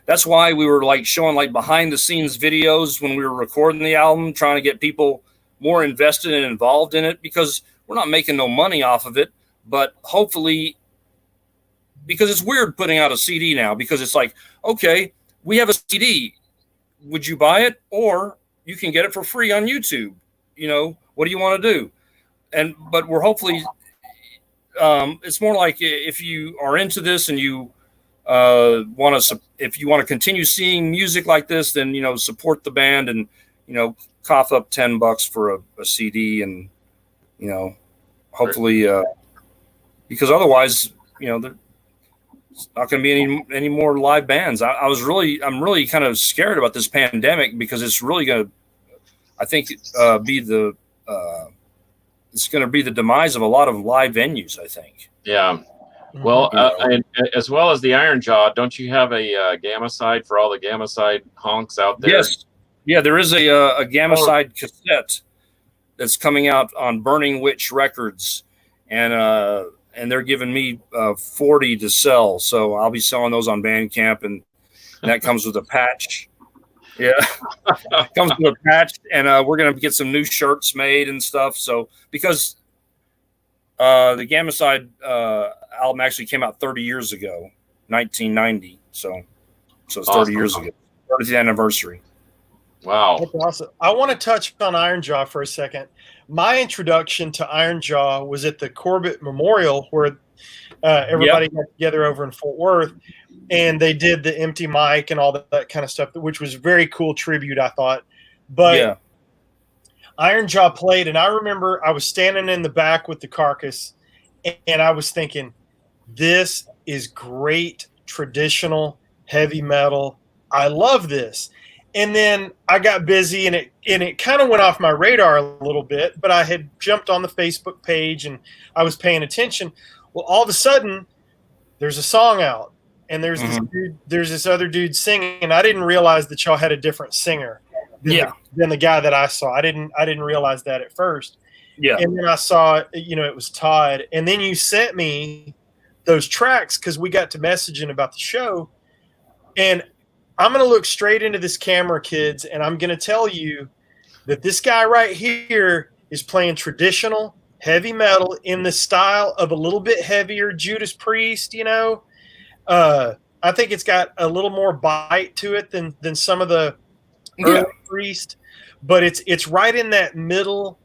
That's why we were showing behind the scenes videos when we were recording the album, trying to get people more invested and involved in it, because we're not making no money off of it. But hopefully, because it's weird putting out a CD now, because it's like, okay, we have a CD. Would you buy it? Or you can get it for free on YouTube. What do you want to do? But we're hopefully, it's more like if you are into this and you if you want to continue seeing music like this, then, support the band and, cough up $10 for a CD and, hopefully, because otherwise, there's not going to be any more live bands. I'm really kind of scared about this pandemic, because it's really going to, I think, it's going to be the demise of a lot of live venues, I think. Yeah. Well, and as well as the Iron Jaw, don't you have a Gamma Side for all the Gamma Side honks out there? Yes. Yeah, there is a Gamma Side cassette that's coming out on Burning Witch Records, and they're giving me 40 to sell. So I'll be selling those on Bandcamp, and that comes with a patch. Yeah, it comes with a patch, and we're going to get some new shirts made and stuff. So because the Gamma Side album actually came out 30 years ago, 1990. So it's 30 awesome. Years ago, 30th anniversary. Wow. That's awesome. I want to touch on Iron Jaw for a second. My introduction to Iron Jaw was at the Corbett Memorial, where Everybody got together over in Fort Worth, and they did the empty mic and all that kind of stuff, which was very cool tribute, I thought. But Iron Jaw played, and I remember I was standing in the back with the Carcass, and I was thinking, this is great traditional heavy metal. I love this. And then I got busy, and it kind of went off my radar a little bit, but I had jumped on the Facebook page and I was paying attention. Well, all of a sudden, there's a song out, and there's this other dude singing. I didn't realize that y'all had a different singer than the guy that I saw. I didn't realize that at first. Yeah. And then I saw, it was Todd. And then you sent me those tracks because we got to messaging about the show. And I'm going to look straight into this camera, kids, and I'm going to tell you that this guy right here is playing traditional heavy metal in the style of a little bit heavier Judas Priest, I think it's got a little more bite to it than some of the early Priest, but it's right in that middle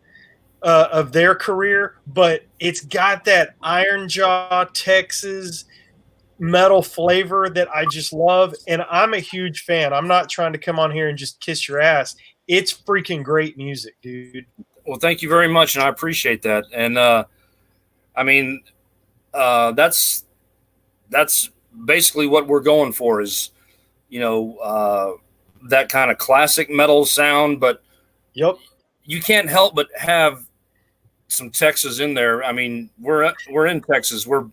of their career, but it's got that Iron Jaw Texas metal flavor that I just love, and I'm a huge fan. I'm not trying to come on here and just kiss your ass. It's freaking great music, dude. Well, thank you very much, and I appreciate that. And that's basically what we're going for is, that kind of classic metal sound. But you can't help but have some Texas in there. I mean, we're in Texas. We're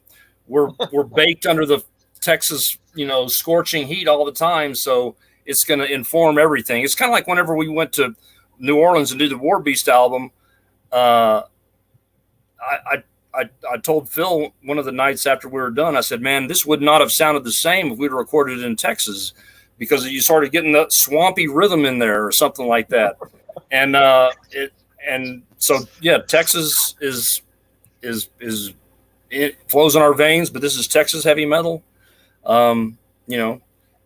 baked under the Texas, scorching heat all the time. So it's going to inform everything. It's kind of like whenever we went to New Orleans and did the War Beast album. I told Phil one of the nights after we were done, I said, man, this would not have sounded the same if we'd recorded it in Texas, because you started getting that swampy rhythm in there or something like that. And Texas it flows in our veins, but this is Texas heavy metal.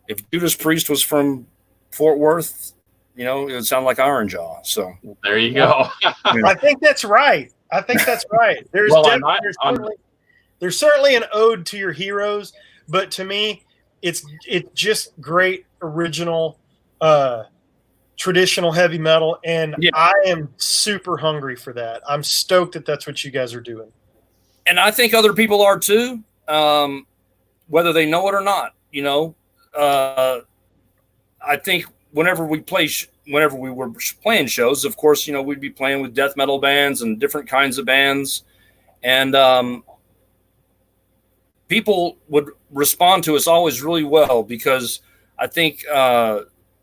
If Judas Priest was from Fort Worth, it would sound like Iron Jaw. So there you go. I think that's right. There's certainly an ode to your heroes, but to me, it's just great original traditional heavy metal, and I am super hungry for that. I'm stoked that that's what you guys are doing. And I think other people are too, whether they know it or not. I think whenever we were playing shows, of course, we'd be playing with death metal bands and different kinds of bands, and people would respond to us always really well, because I think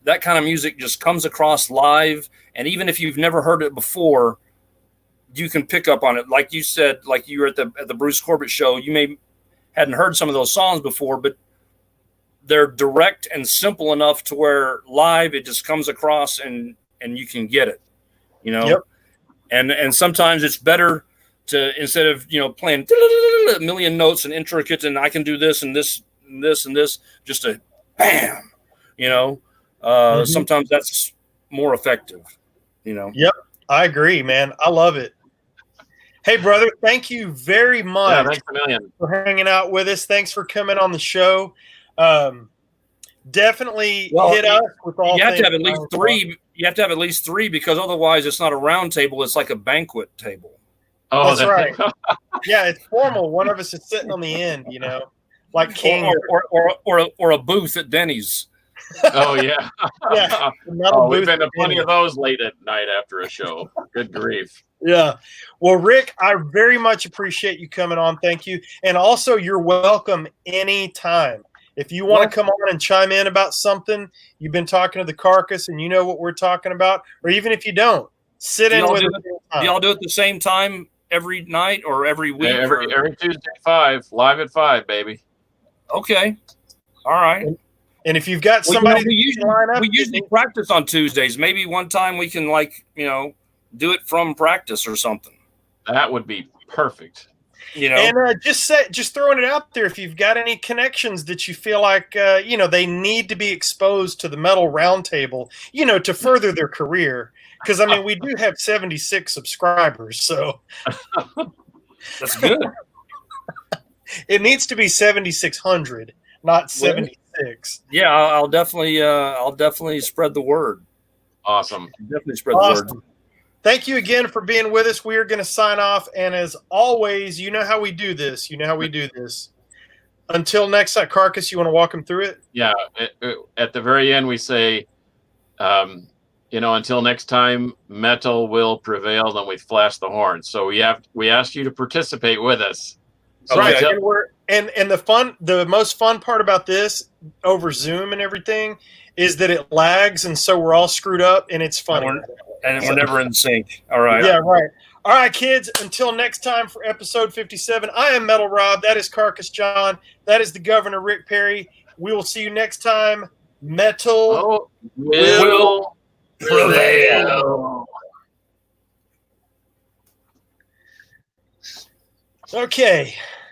that kind of music just comes across live, and even if you've never heard it before, you can pick up on it. Like you said, like you were at the Bruce Corbett show, you hadn't heard some of those songs before, but they're direct and simple enough to where live it just comes across and you can get it, and sometimes it's better to, instead of, playing a million notes and intricate, and I can do this and this and this and this, just a bam, sometimes that's more effective, Yep. I agree, man. I love it. Hey, brother, thank you very much for hanging out with us. Thanks for coming on the show. Definitely hit us with all. You have to have at least three. You have to have at least three, because otherwise it's not a round table. It's like a banquet table. Oh, that's right. Yeah, it's formal. One of us is sitting on the end, like king, or a booth at Denny's. Oh yeah, yeah. We've been to plenty of those late at night after a show. Good grief. Yeah. Well, Rick, I very much appreciate you coming on. Thank you. And also, you're welcome anytime. If you want to come on and chime in about something, you've been talking to the Carcass and you know what we're talking about, or even if you don't, sit in with us. Do y'all do it at the same time every night or every week? Yeah, every Tuesday, 5, live at 5, baby. Okay. All right. And if you've got somebody, we usually practice on Tuesdays. Maybe one time we can do it from practice or something. That would be perfect. And just throwing it out there, if you've got any connections that you feel like they need to be exposed to the Metal Roundtable, to further their career, because we do have 76 subscribers, so that's good. It needs to be 7,600, not 76. Yeah, I'll definitely spread the word. Awesome. Definitely spread the word. Awesome. Thank you again for being with us. We are going to sign off. And as always, you know how we do this. Until next time, Carcass, you want to walk them through it? Yeah. At the very end, we say, until next time, metal will prevail. Then we flash the horn. So we ask you to participate with us. So Right. And the most fun part about this over Zoom and everything is that it lags. And so we're all screwed up and it's funny. And we're never in sync. All right. Yeah, right. All right, kids. Until next time for episode 57, I am Metal Rob. That is Carcass John. That is the Governor Rick Perry. We will see you next time. Metal will prevail. Okay.